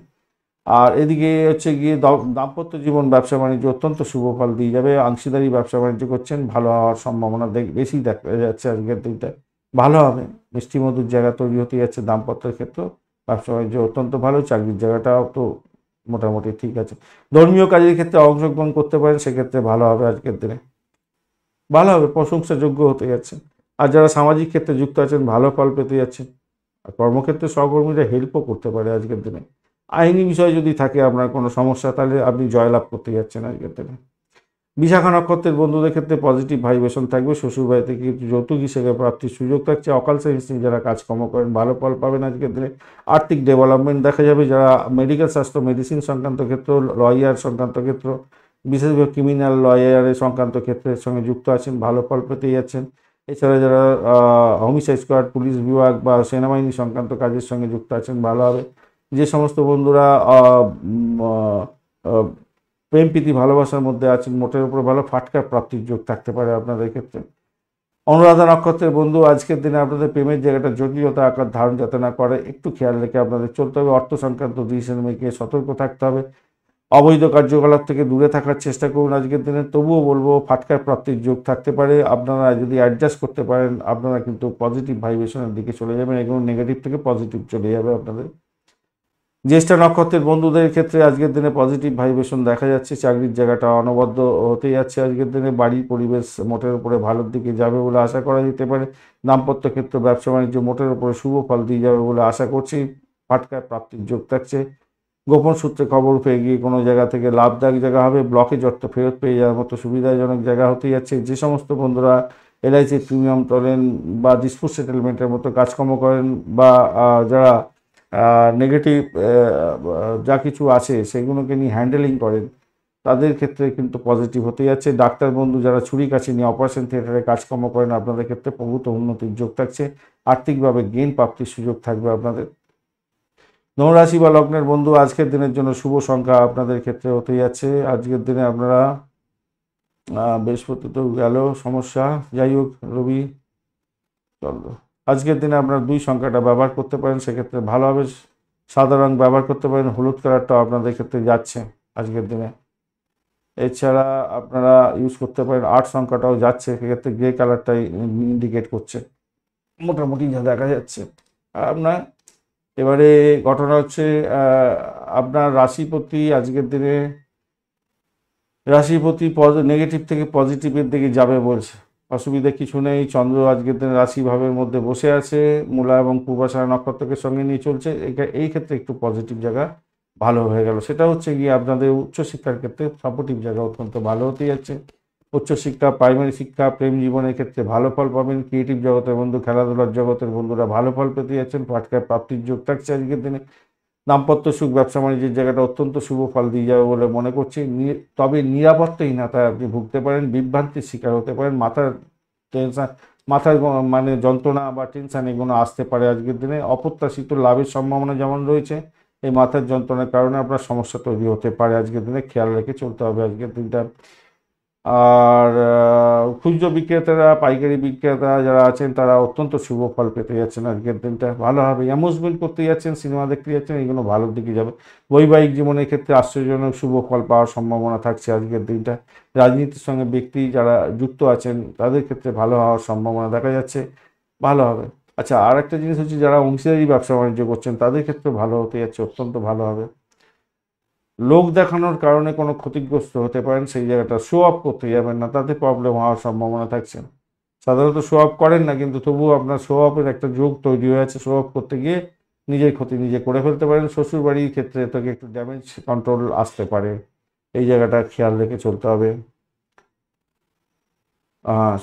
আর এদিকে হচ্ছে গিয়ে দাম্পত্য জীবন ব্যবসা বাণিজ্য অত্যন্ত শুভ ফল দিয়ে যাবে। অংশীদারি ব্যবসা বাণিজ্য করছেন, ভালো হওয়ার সম্ভাবনা বেশি দেখা যাচ্ছে আজকের দিনটা। ভালো হবে, মিষ্টি মধুর জায়গা তৈরি হতে যাচ্ছে দাম্পত্যের ক্ষেত্রে। ব্যবসা বাণিজ্য অত্যন্ত ভালো, চাকরির জায়গাটাও তো মোটামুটি ঠিক আছে। ধর্মীয় কাজের ক্ষেত্রে অংশগ্রহণ করতে পারেন, সেক্ষেত্রে ভালো হবে আজকের দিনে, ভালো হবে, প্রশংসাযোগ্য হতে যাচ্ছে। আর যারা সামাজিক ক্ষেত্রে যুক্ত আছেন ভালো ফল পেতে যাচ্ছেন। আর কর্মক্ষেত্রে সহকর্মীরা হেল্পও করতে পারে আজকের দিনে। আইনি বিষয় যদি থাকে আপনার কোনো সমস্যা, তাহলে আপনি জয়লাভ করতে যাচ্ছেন আজকের দিনে। বিশাখা নক্ষত্রের বন্ধুদের ক্ষেত্রে পজিটিভ ভাইব্রেশন থাকবে, শ্বশুরবাড়ি থেকে কিছু যৌতুক হিসেবে প্রাপ্তির সুযোগ থাকছে। অকাল সায়েন্স নিয়ে যারা কাজকর্ম করেন ভালো ফল পাবেন আজকের দিনে। আর্থিক ডেভেলপমেন্ট দেখা যাবে। যারা মেডিকেল স্বাস্থ্য মেডিসিন সংক্রান্ত ক্ষেত্র, লয়ার সংক্রান্ত ক্ষেত্র, বিশেষভাবে ক্রিমিনাল লয়ারের সংক্রান্ত ক্ষেত্রের সঙ্গে যুক্ত আছেন, ভালো ফল পেতে যাচ্ছেন। এছাড়া যারা হোমিসাইড স্কোয়াড, পুলিশ বিভাগ বা সেনাবাহিনী সংক্রান্ত কাজের সঙ্গে যুক্ত আছেন, ভালো হবে। যে সমস্ত বন্ধুরা প্রেম প্রীতি ভালোবাসার মধ্যে আছেন, মোটের উপরে ভালো ফাটকার প্রাপ্তির যোগ থাকতে পারে আপনাদের ক্ষেত্রে। অনুরাধা নক্ষত্রের বন্ধু আজকের দিনে আপনাদের প্রেমের জায়গাটা জটিলতা আকার ধারণ যাতে না করে একটু খেয়াল রেখে আপনাদের চলতে হবে। অর্থ সংক্রান্ত ডিসিশন মেকিংয়ে সতর্ক থাকতে হবে। অবৈধ কার্যকলাপ থেকে দূরে থাকার চেষ্টা করুন আজকের দিনে। তবুও বলবো ফাটকার প্রাপ্তির যোগ থাকতে পারে। আপনারা যদি অ্যাডজাস্ট করতে পারেন, আপনারা কিন্তু পজিটিভ ভাইব্রেশনের দিকে চলে যাবেন, এগুলো নেগেটিভ থেকে পজিটিভ চলে যাবে আপনাদের। জ্যেষ্ঠা নক্ষত্রের বন্ধুদের ক্ষেত্রে আজকের দিনে পজিটিভ ভাইব্রেশন দেখা যাচ্ছে। চাকরির জায়গাটা অনবদ্য হতে যাচ্ছে আজকের দিনে। বাড়ির পরিবেশ মোটের উপরে ভালোর দিকে যাবে বলে আশা করা যেতে পারে। দাম্পত্য ক্ষেত্র ব্যবসা বাণিজ্য মোটের উপরে শুভ ফল দিয়ে যাবে বলে আশা করছি। ফাটকার প্রাপ্তির যোগ থাকছে। গোপন সূত্রে খবর পেয়ে গিয়ে কোনো জায়গা থেকে লাভদায়ক জায়গা হবে। ব্লকেজ অর্থ ফেরত পেয়ে যাওয়ার মতো সুবিধাজনক জায়গা হতে যাচ্ছে। যে সমস্ত বন্ধুরা এলআইসি প্রিমিয়াম তোলেন বা ডিসপুট সেটেলমেন্টের মতো কাজকর্ম করেন, বা যারা নেগেটিভ যা কিছু আছে সেগুলোকে নিয়ে হ্যান্ডেলিং করেন, তাদের ক্ষেত্রে কিন্তু পজিটিভ হতে যাচ্ছে। ডাক্তার বন্ধু যারা ছুরি কাছে নিয়ে অপারেশন থিয়েটারে কাজকর্ম করেন, আপনাদের ক্ষেত্রে প্রভূত উন্নতির যোগ থাকছে। আর্থিকভাবে গেইন প্রাপ্তির সুযোগ থাকবে আপনাদের। ধনুরাশি বা লগ্নের বন্ধু আজকের দিনের জন্য শুভ সংখ্যা আপনাদের ক্ষেত্রে হতে যাচ্ছে। আজকের দিনে আপনারা বৃহস্পতি তো গেল সমস্যা, যাই হোক রবি চন্দ্র, আজকের দিনে আপনারা 2 সংখ্যাটা ব্যবহার করতে পারেন, সেক্ষেত্রে ভালো হবে। সাদা রং ব্যবহার করতে পারেন, হলুদ কালারটাও আপনাদের ক্ষেত্রে যাচ্ছে আজকের দিনে। এছাড়া আপনারা ইউজ করতে পারেন 8 সংখ্যাটাও যাচ্ছে, সেক্ষেত্রে গ্রে কালারটাই ইন্ডিকেট করছে মোটামুটি যা দেখা যাচ্ছে। আর আপনার এবারে ঘটনা হচ্ছে আপনার রাশিপতি আজকের দিনে রাশিপতি নেগেটিভ থেকে পজিটিভের দিকে যাবে বলছে। অসুবিধা কিছু নেই। চন্দ্র আজকের দিনে রাশিভাবের মধ্যে বসে আছে, মূলা এবং পূর্বাষাঢ়া নক্ষত্রকে সঙ্গে নিয়ে চলছে। এই ক্ষেত্রে একটু পজিটিভ জায়গা ভালো হয়ে গেল। সেটা হচ্ছে গিয়ে আপনাদের উচ্চশিক্ষার ক্ষেত্রে সাপোর্টিভ জায়গা অত্যন্ত ভালো হতে যাচ্ছে। উচ্চশিক্ষা, প্রাইমারি শিক্ষা, প্রেম জীবনের ক্ষেত্রে ভালো ফল পাবেন। ক্রিয়েটিভ জগতের বন্ধু, খেলাধুলার জগতের বন্ধুরা ভালো ফল পেতে যাচ্ছেন। ফাটকার প্রাপ্তির যোগ থাকছে আজকের দিনে। দাম্পত্য সুখ, ব্যবসা বাণিজ্যের জায়গাটা অত্যন্ত শুভ ফল দিয়ে যাবে বলে মনে করছি। তবে নিরাপত্তাহীনতায় আপনি ভুগতে পারেন, বিভ্রান্তির শিকার হতে পারেন। টেনশন মাথার মানে যন্ত্রণা বা টেনশন এগুলো আসতে পারে আজকের দিনে। অপ্রত্যাশিত লাভের সম্ভাবনা যেমন রয়েছে, এই মাথার যন্ত্রণার কারণে আপনার সমস্যা তৈরি হতে পারে আজকের দিনে, খেয়াল রেখে চলতে হবে আজকের দিনটা। আর খুচরো বিক্রেতারা, পাইকারি বিক্রেতা যারা আছেন তারা অত্যন্ত শুভ ফল পেতে যাচ্ছেন আজকের দিনটা, ভালো হবে। অ্যামুজমেন্ট করতে যাচ্ছেন, সিনেমা দেখতে যাচ্ছেন, এগুলো ভালোর দিকে যাবে। বৈবাহিক জীবনের ক্ষেত্রে আশ্চর্যজনক শুভ ফল পাওয়ার সম্ভাবনা থাকছে আজকের দিনটা। রাজনীতির সঙ্গে ব্যক্তি যারা যুক্ত আছেন তাদের ক্ষেত্রে ভালো হওয়ার সম্ভাবনা দেখা যাচ্ছে, ভালো হবে। আচ্ছা, আর একটা জিনিস হচ্ছে যারা অংশীদারি ব্যবসা বাণিজ্য করছেন তাদের ক্ষেত্রে ভালো হতে যাচ্ছে, অত্যন্ত ভালো হবে। লোক দেখানোর কারণে কোনো ক্ষতিগ্রস্ত হতে পারেন, সেই জায়গাটা শো অফ করতে যাবেন না, তাতে প্রবলেম হওয়ার সম্ভাবনা থাকছে। সাধারণত শো অফ করেন না, কিন্তু তবুও আপনার শো অফের একটা যোগ তৈরি হয়ে আছে। শো অফ করতে গিয়ে নিজের ক্ষতি নিজে করে ফেলতে পারেন। শ্বশুরবাড়ির ক্ষেত্রে থেকে একটু ড্যামেজ কন্ট্রোল আসতে পারে, এই জায়গাটা খেয়াল রেখে চলতে হবে।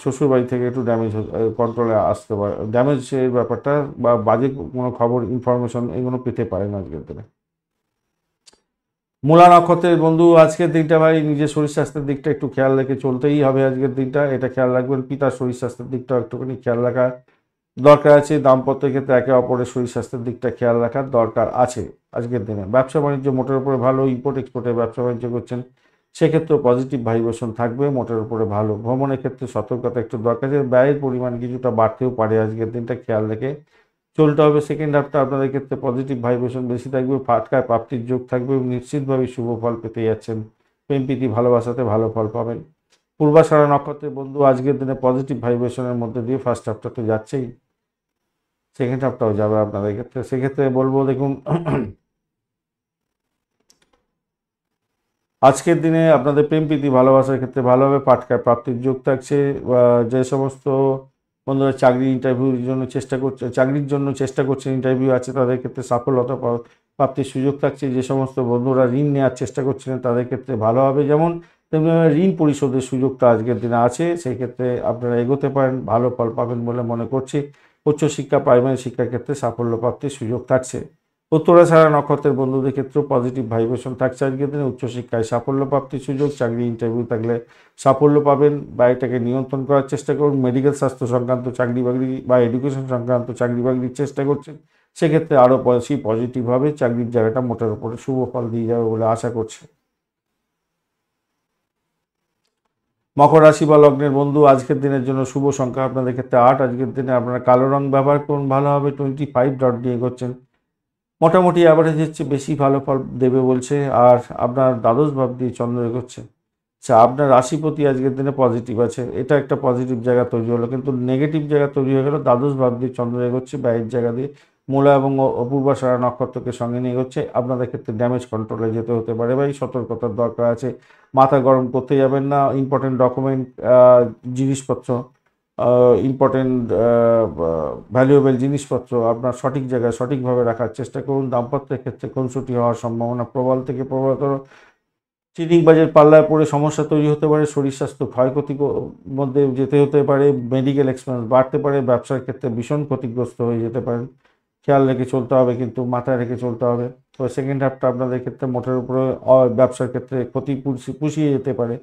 শ্বশুরবাড়ি থেকে একটু ড্যামেজ কন্ট্রোলে আসতে পারে, ড্যামেজের ব্যাপারটা বা বাজে কোনো খবর ইনফরমেশন এগুলো পেতে পারেন আজকের দিনে। মূলা নক্ষত্রের বন্ধু আজকের দিনটা ভাই নিজের শরীর স্বাস্থ্যের দিকটা একটু খেয়াল রেখে চলতেই হবে আজকের দিনটা, এটা খেয়াল রাখবেন। পিতার শরীর স্বাস্থ্যের দিকটা একটুখানি খেয়াল রাখা দরকার আছে। দাম্পত্যের ক্ষেত্রে একে অপরের শরীর স্বাস্থ্যের দিকটা খেয়াল রাখার দরকার আছে আজকের দিনে। ব্যবসা বাণিজ্য মোটের উপরে ভালো, ইম্পোর্ট এক্সপোর্টের ব্যবসা বাণিজ্য করছেন, সেক্ষেত্রেও পজিটিভ ভাইব্রেশন থাকবে, মোটের উপরে ভালো। ভ্রমণের ক্ষেত্রে সতর্কতা একটু দরকার আছে, ব্যয়ের পরিমাণ কিছুটা বাড়তেও পারে আজকের দিনটা, খেয়াল রেখে চলতে হবে। সেকেন্ড হাফটা আপনাদের ক্ষেত্রে পজিটিভ ভাইব্রেশন বেশি থাকবে, ফাটকায় প্রাপ্তির যোগ থাকবে এবং নিশ্চিতভাবে শুভ ফল পেতে যাচ্ছেন। প্রেম প্রীতি ভালোবাসাতে ভালো ফল পাবেন। পূর্বাষাঢ়া নক্ষত্রের বন্ধু আজকের দিনে পজিটিভ ভাইব্রেশনের মধ্যে দিয়ে ফার্স্ট হাফটা তো যাচ্ছেই, সেকেন্ড হাফটাও যাবে আপনাদের ক্ষেত্রে। সেক্ষেত্রে বলবো দেখুন আজকের দিনে আপনাদের প্রেম প্রীতি ভালোবাসার ক্ষেত্রে ভালোভাবে পাটকায় প্রাপ্তির যোগ থাকছে। যে সমস্ত বন্ধুরা চাকরির জন্য চেষ্টা করছেন, ইন্টারভিউ আছে, তাদের ক্ষেত্রে সাফল্যতা প্রাপ্তির সুযোগ থাকছে। যে সমস্ত বন্ধুরা ঋণ নেওয়ার চেষ্টা করছিলেন তাদের ক্ষেত্রে ভালো হবে, যেমন তেমনি ঋণ পরিশোধের সুযোগটা আজকের দিনে আছে, সেই ক্ষেত্রে আপনারা এগোতে পারেন, ভালো ফল পাবেন বলে মনে করছি। উচ্চশিক্ষা প্রাইমারি শিক্ষার ক্ষেত্রে সাফল্য প্রাপ্তির সুযোগ থাকছে। উত্তরাষাঢ়া নক্ষত্রের বন্ধুদের ক্ষেত্রেও পজিটিভ ভাইব্রেশন থাকছে আজকের দিনে। উচ্চশিক্ষায় সাফল্য প্রাপ্তির সুযোগ, চাকরি ইন্টারভিউ থাকলে সাফল্য পাবেন। বাড়িটাকে নিয়ন্ত্রণ করার চেষ্টা করুন। মেডিকেল স্বাস্থ্য সংক্রান্ত চাকরি বাকরি বা এডুকেশন সংক্রান্ত চাকরি বাকরির চেষ্টা করছেন, সেক্ষেত্রে আরও বেশি পজিটিভভাবে চাকরির জায়গাটা মোটের উপরে শুভ ফল দিয়ে যাবে বলে আশা করছে। মকর রাশি বা লগ্নের বন্ধু আজকের দিনের জন্য শুভ সংখ্যা আপনাদের ক্ষেত্রে 8। আজকের দিনে আপনারা কালো রং ব্যবহার করুন, ভালো হবে। 25 ডট দিয়ে এগোচ্ছেন, মোটামুটি অ্যাভারেজের চেয়ে বেশি ভালো ফল দেবে বলছে। আর আপনার দ্বাদশ ভাব দিয়ে চন্দ্র এগোচ্ছে। আচ্ছা, আপনার রাশিপতি আজকের দিনে পজিটিভ আছে, এটা একটা পজিটিভ জায়গা তৈরি হলো, কিন্তু নেগেটিভ জায়গা তৈরি হয়ে গেল। দ্বাদশ ভাব দিয়ে চন্দ্র এগোচ্ছে, ব্যয়ের জায়গা দিয়ে মূলা এবং পূর্বাষাঢ়া নক্ষত্রকে সঙ্গে নিয়ে এগোচ্ছে। আপনাদের ক্ষেত্রে ড্যামেজ কন্ট্রোলে যেতে হতে পারে, ভাই সতর্কতার দরকার আছে। মাথা গরম করতে যাবেন না। ইম্পর্টেন্ট ডকুমেন্ট, জিনিসপত্র, ইম্পর্টেন্ট ভ্যালুয়েবল জিনিসপত্র আপনার সঠিক জায়গায় সঠিকভাবে রাখার চেষ্টা করুন। দাম্পত্যের ক্ষেত্রে খুনসুটি হওয়ার সম্ভাবনা প্রবল থেকে প্রবলতর। চিটিংবাজের পাল্লায় পড়ে সমস্যা তৈরি হতে পারে। শরীর স্বাস্থ্য ক্ষয়ক্ষতির মধ্যে যেতে হতে পারে। মেডিকেল এক্সপেন্স বাড়তে পারে। ব্যবসার ক্ষেত্রে ভীষণ ক্ষতিগ্রস্ত হয়ে যেতে পারেন। খেয়াল রেখে চলতে হবে, কিন্তু মাথায় রেখে চলতে হবে। তো সেকেন্ড হাফটা আপনাদের ক্ষেত্রে মোটের উপরে ব্যবসার ক্ষেত্রে ক্ষতি পুষিয়ে যেতে পারে,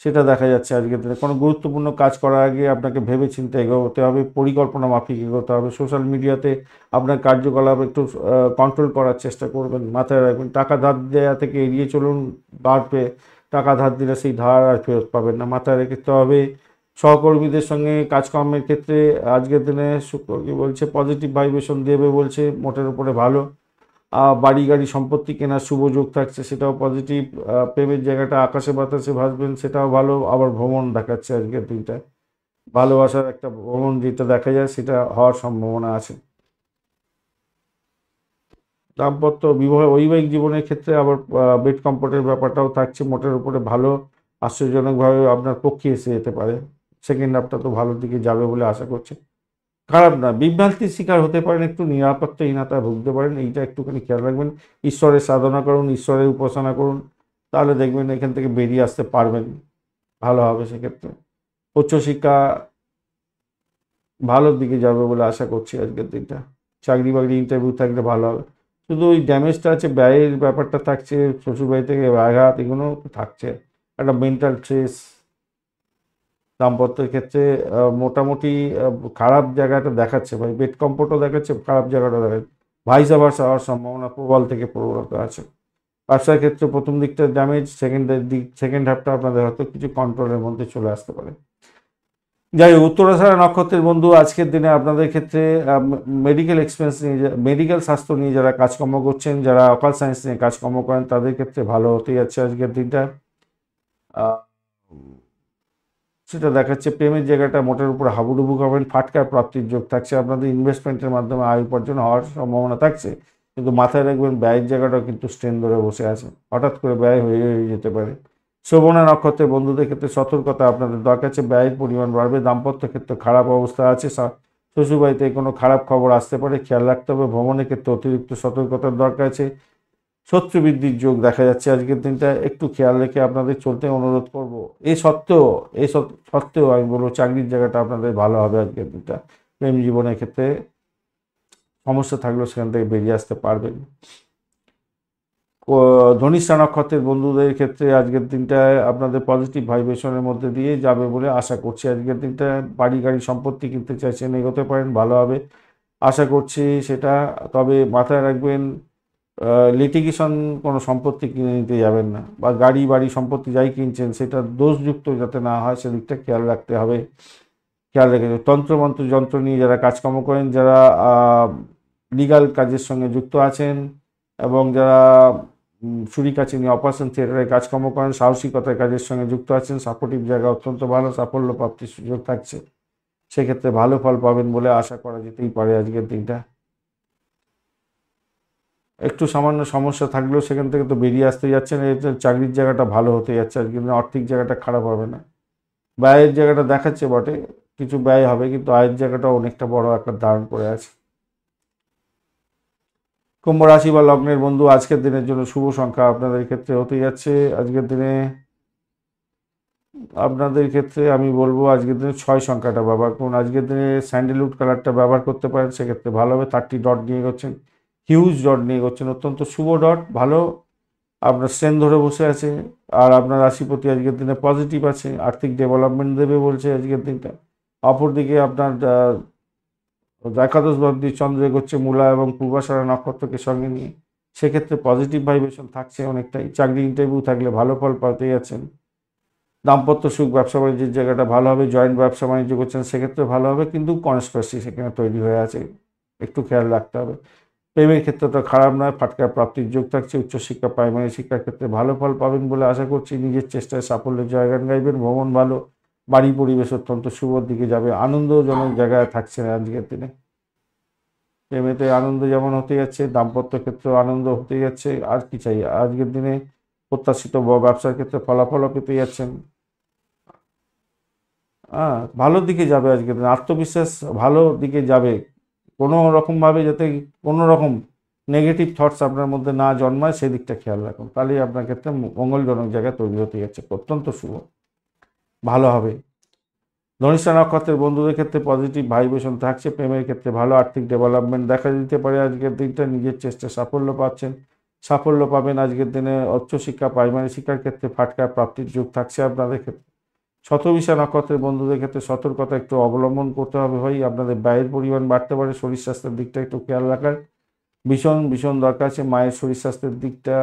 সেটা দেখা যাচ্ছে আজকের দিনে। কোনো গুরুত্বপূর্ণ কাজ করার আগে আপনাকে ভেবে চিন্তে এগোতে হবে, পরিকল্পনা মাফিক এগোতে হবে। সোশ্যাল মিডিয়াতে আপনার কার্যকলাপ একটু কন্ট্রোল করার চেষ্টা করবেন, মাথায় রাখবেন। টাকা ধার দেওয়া থেকে এড়িয়ে চলুন। টাকা ধার দিলে সেই ধার আর ফেরত পাবেন না, মাথায় রাখতে হবে। সহকর্মীদের সঙ্গে কাজকর্মের ক্ষেত্রে আজকের দিনে শুক্র কি বলছে, পজিটিভ ভাইব্রেশন দেবে বলছে, মোটের উপরে ভালো। বাড়ি গাড়ি সম্পত্তি কেনার শুভ যোগ থাকছে, সেটাও পজিটিভ। প্রেমের জায়গাটা আকাশে বাতাসে ভাসবেন, সেটাও ভালো। আবার ভ্রমণ দেখাচ্ছে আজকের দিনটা, ভালোবাসার একটা ভ্রমণ যেটা দেখা যায় সেটা হওয়ার সম্ভাবনা আছে। দাম্পত্য বিবাহ বৈবাহিক জীবনের ক্ষেত্রে আবার বেড কমফোর্টের ব্যাপারটাও থাকছে, মোটের উপরে ভালো। আশ্চর্যজনকভাবে আপনার পক্ষে এসে যেতে পারে। সেকেন্ড হাফটা তো ভালোর দিকে যাবে বলে আশা করছে। খারাপ না, বিভ্রান্তির শিকার হতে পারেন, একটু নিরাপত্তাহীনতায় ভুগতে পারেন, এইটা একটুখানি খেয়াল রাখবেন। ঈশ্বরের সাধনা করুন, ঈশ্বরের উপাসনা করুন, তাহলে দেখবেন এখান থেকে বেরিয়ে আসতে পারবেন, ভালো হবে সেক্ষেত্রে। উচ্চশিক্ষা ভালোর দিকে যাবে বলে আশা করছি আজকের দিনটা। চাকরি বাকরি ইন্টারভিউ থাকলে ভালো হবে। শুধু ওই ড্যামেজটা আছে, ব্যয়ের ব্যাপারটা থাকছে, শ্বশুরবাড়ি থেকে আঘাত, এগুলো থাকছে। একটা মেন্টাল স্ট্রেস। দাম্পত্যের ক্ষেত্রে মোটামুটি খারাপ জায়গাটা দেখাচ্ছে, ভাই বেড কমফোর্টও দেখাচ্ছে, খারাপ জায়গাটা দেখাচ্ছে। ভাইসা ভার্সা হওয়ার সম্ভাবনা প্রবল থেকে প্রবলতা আছে। ব্যবসার ক্ষেত্রে প্রথম দিকটা ড্যামেজ, সেকেন্ড হাফটা আপনাদের হয়তো কিছু কন্ট্রোলের মধ্যে চলে আসতে পারে। যাই হোক, উত্তরাষাঢ়া নক্ষত্রের বন্ধু আজকের দিনে আপনাদের ক্ষেত্রে মেডিকেল এক্সপেন্স নিয়ে, মেডিকেল স্বাস্থ্য নিয়ে যারা কাজকর্ম করছেন, যারা অকাল সায়েন্স নিয়ে কাজকর্ম করেন, তাদের ক্ষেত্রে ভালো হতে যাচ্ছে আজকের দিনটা। সেটা দেখাচ্ছে। প্রেমের জায়গাটা মোটের উপর হাবুডুবু করবেন। ফাটকার প্রাপ্তির যোগ থাকছে। আপনাদের ইনভেস্টমেন্টের মাধ্যমে আয় উপার্জন হওয়ার সম্ভাবনা থাকছে, কিন্তু মাথায় রাখবেন ব্যয়ের জায়গাটাও কিন্তু স্ট্রেন ধরে বসে আছে, হঠাৎ করে ব্যয় হয়ে যেতে পারে। শ্রবণা নক্ষত্রের বন্ধুদের ক্ষেত্রে সতর্কতা আপনাদের দরকার আছে, ব্যয়ের পরিমাণ বাড়বে। দাম্পত্য ক্ষেত্রে খারাপ অবস্থা আছে, শ্বশুরবাড়িতে কোনো খারাপ খবর আসতে পারে, খেয়াল রাখতে হবে। ভ্রমণের ক্ষেত্রে অতিরিক্ত সতর্কতার দরকার আছে। শত্রু বৃদ্ধির যোগ দেখা যাচ্ছে আজকের দিনটা, একটু খেয়াল রেখে আপনাদের চলতে অনুরোধ করব। এই সত্ত্বেও আমি বলবো চাকরির জায়গাটা আপনাদের ভালো হবে আজকের দিনটা। প্রেম জীবনের ক্ষেত্রে সমস্যা থাকলেও সেখান থেকে বেরিয়ে আসতে পারবেন। ধনিষ্ঠা নক্ষত্রের বন্ধুদের ক্ষেত্রে আজকের দিনটায় আপনাদের পজিটিভ ভাইব্রেশনের মধ্যে দিয়ে যাবে বলে আশা করছি। আজকের দিনটা বাড়ি গাড়ি সম্পত্তি কিনতে চাইছেন, এগোতে পারেন, ভালো হবে আশা করছি সেটা। তবে মাথায় রাখবেন লিটিগেশন কোনো সম্পত্তি কিনে নিতে যাবেন না, বা গাড়ি বাড়ি সম্পত্তি যাই কিনছেন সেটা দোষযুক্ত যাতে না হয় সেদিকটা খেয়াল রাখতে হবে। খেয়াল রেখে তন্ত্রমন্ত্র যন্ত্র নিয়ে যারা কাজকর্ম করেন, যারা লিগাল কাজের সঙ্গে যুক্ত আছেন এবং যারা ছুরি কাছে নিয়ে অপারেশন থিয়েটারে কাজকর্ম করেন, সাহসিকতার কাজের সঙ্গে যুক্ত আছেন, সাপোর্টিভ জায়গা অত্যন্ত ভালো, সাফল্য প্রাপ্তির সুযোগ থাকছে, সেক্ষেত্রে ভালো ফল পাবেন বলে আশা করা যেতেই পারে আজকের দিনটা। একটু সামান্য সমস্যা থাকলেও সেখান থেকে তো বেরিয়ে আসতে যাচ্ছেন, চাকরির জায়গাটা ভালো হতে যাচ্ছে আজকের দিনে, আর্থিক জায়গাটা খারাপ হবে না। ব্যয়ের জায়গাটা দেখাচ্ছে বটে, কিছু ব্যয় হবে, কিন্তু আয়ের জায়গাটা অনেকটা বড় আকার ধারণ করে আছে। কুম্ভ রাশি বা লগ্নের বন্ধু, আজকের দিনের জন্য শুভ সংখ্যা আপনাদের ক্ষেত্রে হতে যাচ্ছে আজকের দিনে, আপনাদের ক্ষেত্রে আমি বলবো আজকের দিনে 6 সংখ্যাটা ব্যবহার করুন। আজকের দিনে স্যান্ডেলউড কালারটা ব্যবহার করতে পারেন, সেক্ষেত্রে ভালো হবে। 30 ডট নিয়ে করছেন, হিউজ ডট নিয়ে করছেন, অত্যন্ত শুভ ডট, ভালো, আপনার স্ট্রেন ধরে বসে আছে। আর আপনার রাশিপতি আজকের দিনে পজিটিভ আছে, আর্থিক ডেভেলপমেন্ট দেবে বলছে আজকের দিনটা। অপরদিকে আপনার একাদশ ভাব দিয়ে চন্দ্র এগোচ্ছে মূলা এবং পূর্বাষাঢ়া নক্ষত্রকে সঙ্গে নিয়ে, সেক্ষেত্রে পজিটিভ ভাইব্রেশন থাকছে অনেকটাই। চাকরি ইন্টারভিউ থাকলে ভালো ফল পাতে যাচ্ছেন। দাম্পত্য সুখ, ব্যবসা বাণিজ্যের জায়গাটা ভালো হবে, জয়েন্ট ব্যবসা বাণিজ্য করছেন সেক্ষেত্রে ভালো হবে, কিন্তু কনস্পিরেসি সেখানে তৈরি হয়ে আছে, একটু খেয়াল রাখতে হবে। প্রেমের ক্ষেত্রটা খারাপ নয়, ফাটকা প্রাপ্তির যোগ থাকছে। উচ্চশিক্ষা, প্রাইমারি শিক্ষার ক্ষেত্রে ভালো ফল পাবেন বলে আশা করছি। নিজের চেষ্টায় সাফল্যের জয়গান গাইবেন। ভ্রমণ ভালো, বাড়ি পরিবেশ অত্যন্ত শুভর দিকে যাবে, আনন্দজনক জায়গায় থাকছেন আজকের দিনে। প্রেমেতে আনন্দ যেমন হতে যাচ্ছে, দাম্পত্য ক্ষেত্রেও আনন্দ হতে যাচ্ছে, আর কি চাই আজকের দিনে। প্রত্যাশিত ব্যবসার ক্ষেত্রে ফলাফলও পেতে যাচ্ছেন। ভালোর দিকে যাবে আজকের দিনে, আত্মবিশ্বাস ভালো দিকে যাবে। কোনো রকমভাবে যাতে কোনো রকম নেগেটিভ থটস আপনার মধ্যে না জন্মায় সেদিকটা খেয়াল রাখুন, তাহলেই আপনার ক্ষেত্রে মঙ্গলজনক জায়গায় তৈরি হতে যাচ্ছে, অত্যন্ত শুভ, ভালো হবে। ধনিষ্ঠা নক্ষত্রের বন্ধুদের ক্ষেত্রে পজিটিভ ভাইব্রেশন থাকছে, প্রেমের ক্ষেত্রে ভালো, আর্থিক ডেভেলপমেন্ট দেখা দিতে পারে আজকের দিনটা। নিজের চেষ্টা সাফল্য পাচ্ছেন, সাফল্য পাবেন আজকের দিনে। উচ্চশিক্ষা, প্রাইমারি শিক্ষার ক্ষেত্রে ফাটকা প্রাপ্তির যোগ থাকছে আপনাদের ক্ষেত্রে। শতবিশা নক্ষত্রের বন্ধুদের ক্ষেত্রে সতর্কতা একটু অবলম্বন করতে হবে ভাই, আপনাদের ব্যয়ের পরিমাণ বাড়তে পারে, শরীর স্বাস্থ্যের দিকটা একটু খেয়াল রাখার ভীষণ ভীষণ দরকার আছে। মায়ের শরীর স্বাস্থ্যের দিকটা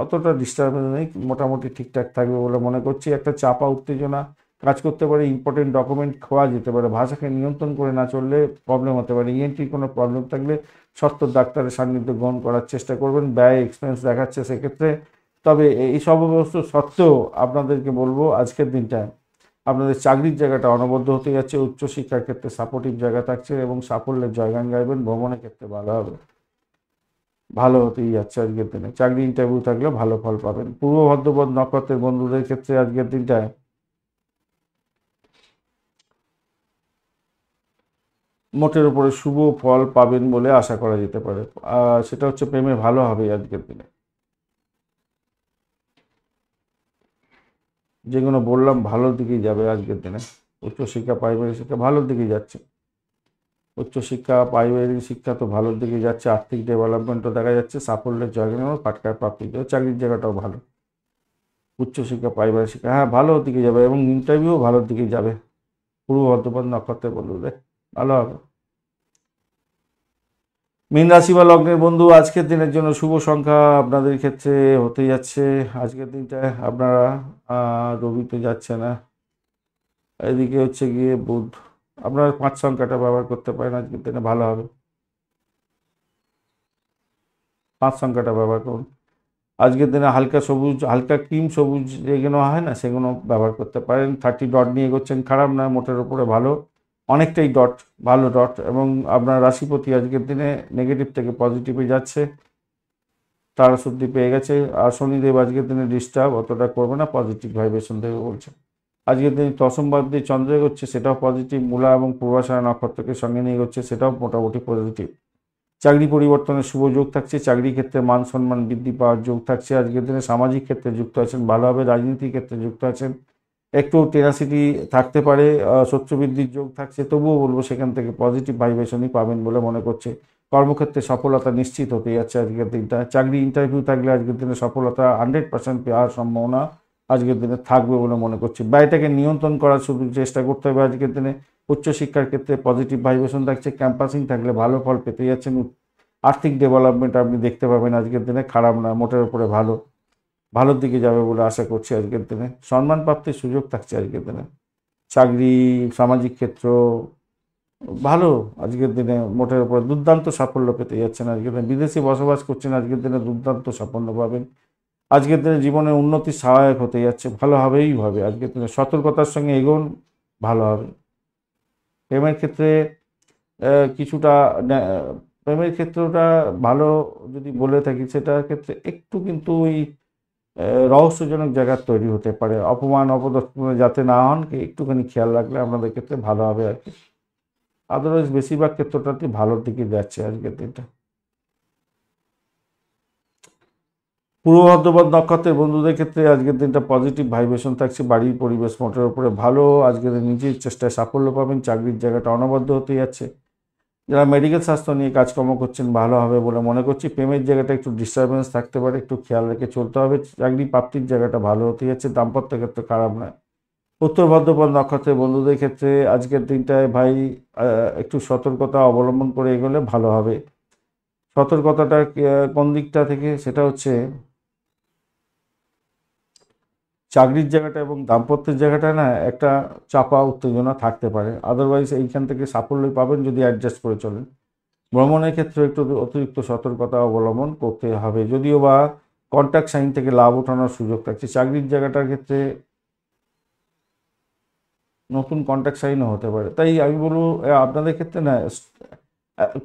অতটা ডিস্টার্বেন্স নেই, মোটামুটি ঠিকঠাক থাকবে বলে মনে করছি। একটা চাপা উত্তেজনা কাজ করতে পারে, ইম্পর্টেন্ট ডকুমেন্ট খোয়া যেতে পারে, ভাষাকে নিয়ন্ত্রণ করে না চললে প্রবলেম হতে পারে। ইএনটির কোনো প্রবলেম থাকলে সত্ত্বর ডাক্তারের সান্নিধ্য গ্রহণ করার চেষ্টা করবেন, ব্যয় এক্সপেন্স দেখাচ্ছে সেক্ষেত্রে। তবে এই সব অবস্থা সত্ত্বেও আপনাদেরকে বলবো আজকের দিনটায় আপনাদের চাকরির জায়গাটা অনবদ্য হতে যাচ্ছে, উচ্চশিক্ষার ক্ষেত্রে সাপোর্টিভ জায়গা থাকছে এবং সাফল্যের জয়গান গাইবেন। ভ্রমণের ক্ষেত্রে ভালো হবে, ভালো হতেই যাচ্ছে আজকের দিনে। চাকরি ইন্টারভিউ থাকলেও ভালো ফল পাবেন। পূর্ব ভদ্রপদ নক্ষত্রের বন্ধুদের ক্ষেত্রে আজকের দিনটায় মোটের উপরে শুভ ফল পাবেন বলে আশা করা যেতে পারে। সেটা হচ্ছে প্রেমে ভালো হবে আজকের দিনে। যেগুলো বললাম ভালোর দিকেই যাবে আজকের দিনে। উচ্চশিক্ষা, প্রাইমারি শিক্ষা ভালোর দিকেই যাচ্ছে, উচ্চশিক্ষা প্রাইমারি শিক্ষা তো ভালোর দিকে যাচ্ছে, আর্থিক ডেভেলপমেন্টও দেখা যাচ্ছে, সাফল্যের জায়গা, পাটকার প্রাপ্তি, চাকরির জায়গাটাও ভালো। উচ্চশিক্ষা, প্রাইমারি শিক্ষা হ্যাঁ ভালোর দিকে যাবে এবং ইন্টারভিউ ভালোর দিকে যাবে। পূর্ব বর্ধমান নক্ষত্রের বন্ধুদের ভালো হবে। মীন রাশি বা লগ্নের বন্ধু, আজকের দিনের জন্য শুভ সংখ্যা আপনাদের ক্ষেত্রে হতে যাচ্ছে আজকের দিনটায় আপনারা, রবি তো যাচ্ছে না, এদিকে হচ্ছে গিয়ে বুধ, আপনারা 5 সংখ্যাটা ব্যবহার করতে পারেন আজকের দিনে, ভালো হবে। 5 সংখ্যাটা ব্যবহার করুন আজকের দিনে। হালকা সবুজ, হালকা ক্রিম সবুজ যেগুলো হয় না সেগুলো ব্যবহার করতে পারেন। 30 ডট নিয়ে এগোচ্ছেন, খারাপ নয়, মোটের উপরে ভালো, অনেকটাই ডট, ভালো ডট। এবং আপনার রাশিপতি আজকের দিনে নেগেটিভ থেকে পজিটিভে যাচ্ছে, তারা শুদ্ধি পেয়ে গেছে। আর শনিদেব আজকের দিনে ডিস্টার্ব অতটা করবে না, পজিটিভ ভাইব্রেশন দেবে বলছে। আজকের দিনে দশম ভাব দিয়ে চন্দ্র এগোচ্ছে, সেটাও পজিটিভ। মূলা এবং পূর্বাষাঢ়া নক্ষত্রকে সঙ্গে নিয়ে এগোচ্ছে, সেটাও মোটামুটি পজিটিভ। চাকরি পরিবর্তনের শুভ যোগ থাকছে, চাকরি ক্ষেত্রে মান সম্মান বৃদ্ধি পাওয়ার যোগ থাকছে আজকের দিনে। সামাজিক ক্ষেত্রে যুক্ত আছেন, ভালো হবে। রাজনীতির ক্ষেত্রে যুক্ত আছেন, একটু টেনাসিটি থাকতে পারে, শত্রু বৃদ্ধির যোগ থাকছে, তবুও বলবো সেখান থেকে পজিটিভ ভাইব্রেশনই পাবেন বলে মনে করছে। কর্মক্ষেত্রে সফলতা নিশ্চিত হতে যাচ্ছে আজকের দিনটা। চাকরি ইন্টারভিউ থাকলে আজকের দিনে সফলতা 100% পাওয়ার সম্ভাবনা আজকের দিনে থাকবে বলে মনে করছি। ব্যয়টাকে নিয়ন্ত্রণ করার শুধু চেষ্টা করতে হবে আজকের দিনে। উচ্চশিক্ষার ক্ষেত্রে পজিটিভ ভাইব্রেশন থাকছে, ক্যাম্পাসিং থাকলে ভালো ফল পেতে যাচ্ছেন। আর্থিক ডেভেলপমেন্ট আপনি দেখতে পাবেন আজকের দিনে, খারাপ না, মোটের উপরে ভালো, ভালোর দিকে যাবে বলে আশা করছি আজকের দিনে। সম্মান প্রাপ্তির সুযোগ থাকছে আজকের দিনে। চাকরি, সামাজিক ক্ষেত্র, ভালো আজকের দিনে মোটের উপর দুর্দান্ত সাফল্য পেতে যাচ্ছেন। আজকের দিনে বিদেশে বসবাস করছেন, আজকের দিনে দুর্দান্ত সাফল্য পাবেন। আজকের দিনে জীবনের উন্নতি সহায়ক হতে যাচ্ছে, ভালো হবেই হবে। আজকের দিনে সতর্কতার সঙ্গে এগোন, ভালো হবে। প্রেমের ক্ষেত্রে কিছুটা প্রেমের ক্ষেত্রটা ভালো যদি বলে থাকি, সেটার ক্ষেত্রে একটু কিন্তু ওই রহস্যজনক জায়গার তৈরি হতে পারে। অপমান অপদস্থ যাতে না হন, একটুখানি খেয়াল রাখলে আপনাদের ক্ষেত্রে ভালো হবে আর কি। আদারওয়াইজ বেশিরভাগ ক্ষেত্রটাতে ভালোর দিকে যাচ্ছে আজকের দিনটা। পূর্ব ভাদ্রপদ নক্ষত্রের বন্ধুদের ক্ষেত্রে আজকের দিনটা পজিটিভ ভাইব্রেশন থাকছে। বাড়ির পরিবেশ মোটের উপরে ভালো। আজকের দিন নিজের চেষ্টায় সাফল্য পাবেন। চাকরির জায়গাটা অনবদ্য হতে যাচ্ছে। যারা মেডিকেল স্বাস্থ্য নিয়ে কাজকর্ম করছেন, ভালো হবে বলে মনে করছি। প্রেমের জায়গাটা একটু ডিস্টারবেন্স থাকতে পারে, একটু খেয়াল রেখে চলতে হবে। চাকরি প্রাপ্তির জায়গাটা ভালো হতে যাচ্ছে। দাম্পত্য ক্ষেত্রে খারাপ নয়। উত্তর ভাদ্রপদ নক্ষত্রের বন্ধুদের ক্ষেত্রে আজকের দিনটায় ভাই একটু সতর্কতা অবলম্বন করে এগোলে ভালো হবে। সতর্কতাটা কোন দিকটা থেকে, সেটা হচ্ছে চাকরির জায়গাটা এবং দাম্পত্যের জায়গাটা না একটা চাপা উত্তেজনা থাকতে পারে। আদারওয়াইজ এইখান থেকে সাফল্যই পাবেন যদি অ্যাডজাস্ট করে চলেন। ভ্রমণের ক্ষেত্রে একটু অতিরিক্ত সতর্কতা অবলম্বন করতে হবে, যদিও বা কন্ট্রাক্ট সাইন থেকে লাভ ওঠানোর সুযোগ থাকছে। চাকরির জায়গাটার ক্ষেত্রে নতুন কন্ট্রাক্ট সাইনও হতে পারে। তাই আমি বলবো আপনাদের ক্ষেত্রে না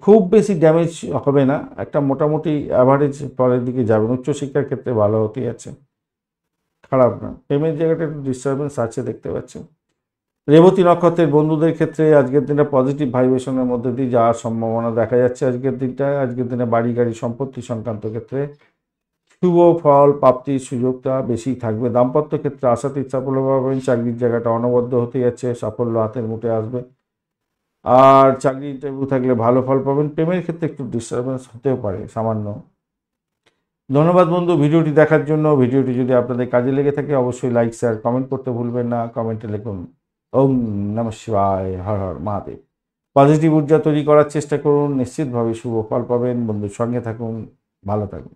খুব বেশি ড্যামেজ হবে না, একটা মোটামুটি অ্যাভারেজ পরের দিকে যাবেন। উচ্চশিক্ষার ক্ষেত্রে ভালো হতে যাচ্ছে, খারাপ না। পেমেন্ট জায়গাটা একটু ডিস্টারবেন্স আছে দেখতে পাচ্ছেন। রেবতী নক্ষত্রের বন্ধুদের ক্ষেত্রে আজকের দিনটা পজিটিভ ভাইব্রেশনের মধ্যে দিয়ে যাওয়ার সম্ভাবনা দেখা যাচ্ছে। আজকের দিনটায়, আজকের দিনে বাড়ি গাড়ি সম্পত্তি সংক্রান্ত ক্ষেত্রে শুভ ফল প্রাপ্তির সুযোগটা বেশি থাকবে। দাম্পত্য ক্ষেত্রে আশাতীত সাফল্য পাবেন। চাকরির জায়গাটা অনবদ্য হতে যাচ্ছে, সাফল্য হাতের মুঠে আসবে। আর চাকরি ইন্টারভিউ থাকলে ভালো ফল পাবেন। প্রেমের ক্ষেত্রে একটু ডিস্টারবেন্স হতেও পারে সামান্য। ধন্যবাদ বন্ধু ভিডিওটি দেখার জন্য। ভিডিওটি যদি আপনাদের কাজে লেগে থাকে অবশ্যই লাইক শেয়ার কমেন্ট করতে ভুলবেন না। কমেন্টে লিখুন ওম নমঃ শিবায়, হর হর মহাদেব। পজিটিভ ঊর্জা তৈরি করার চেষ্টা করুন, নিশ্চিতভাবে শুভ ফল পাবেন। বন্ধুর সঙ্গে থাকুন, ভালো থাকুন।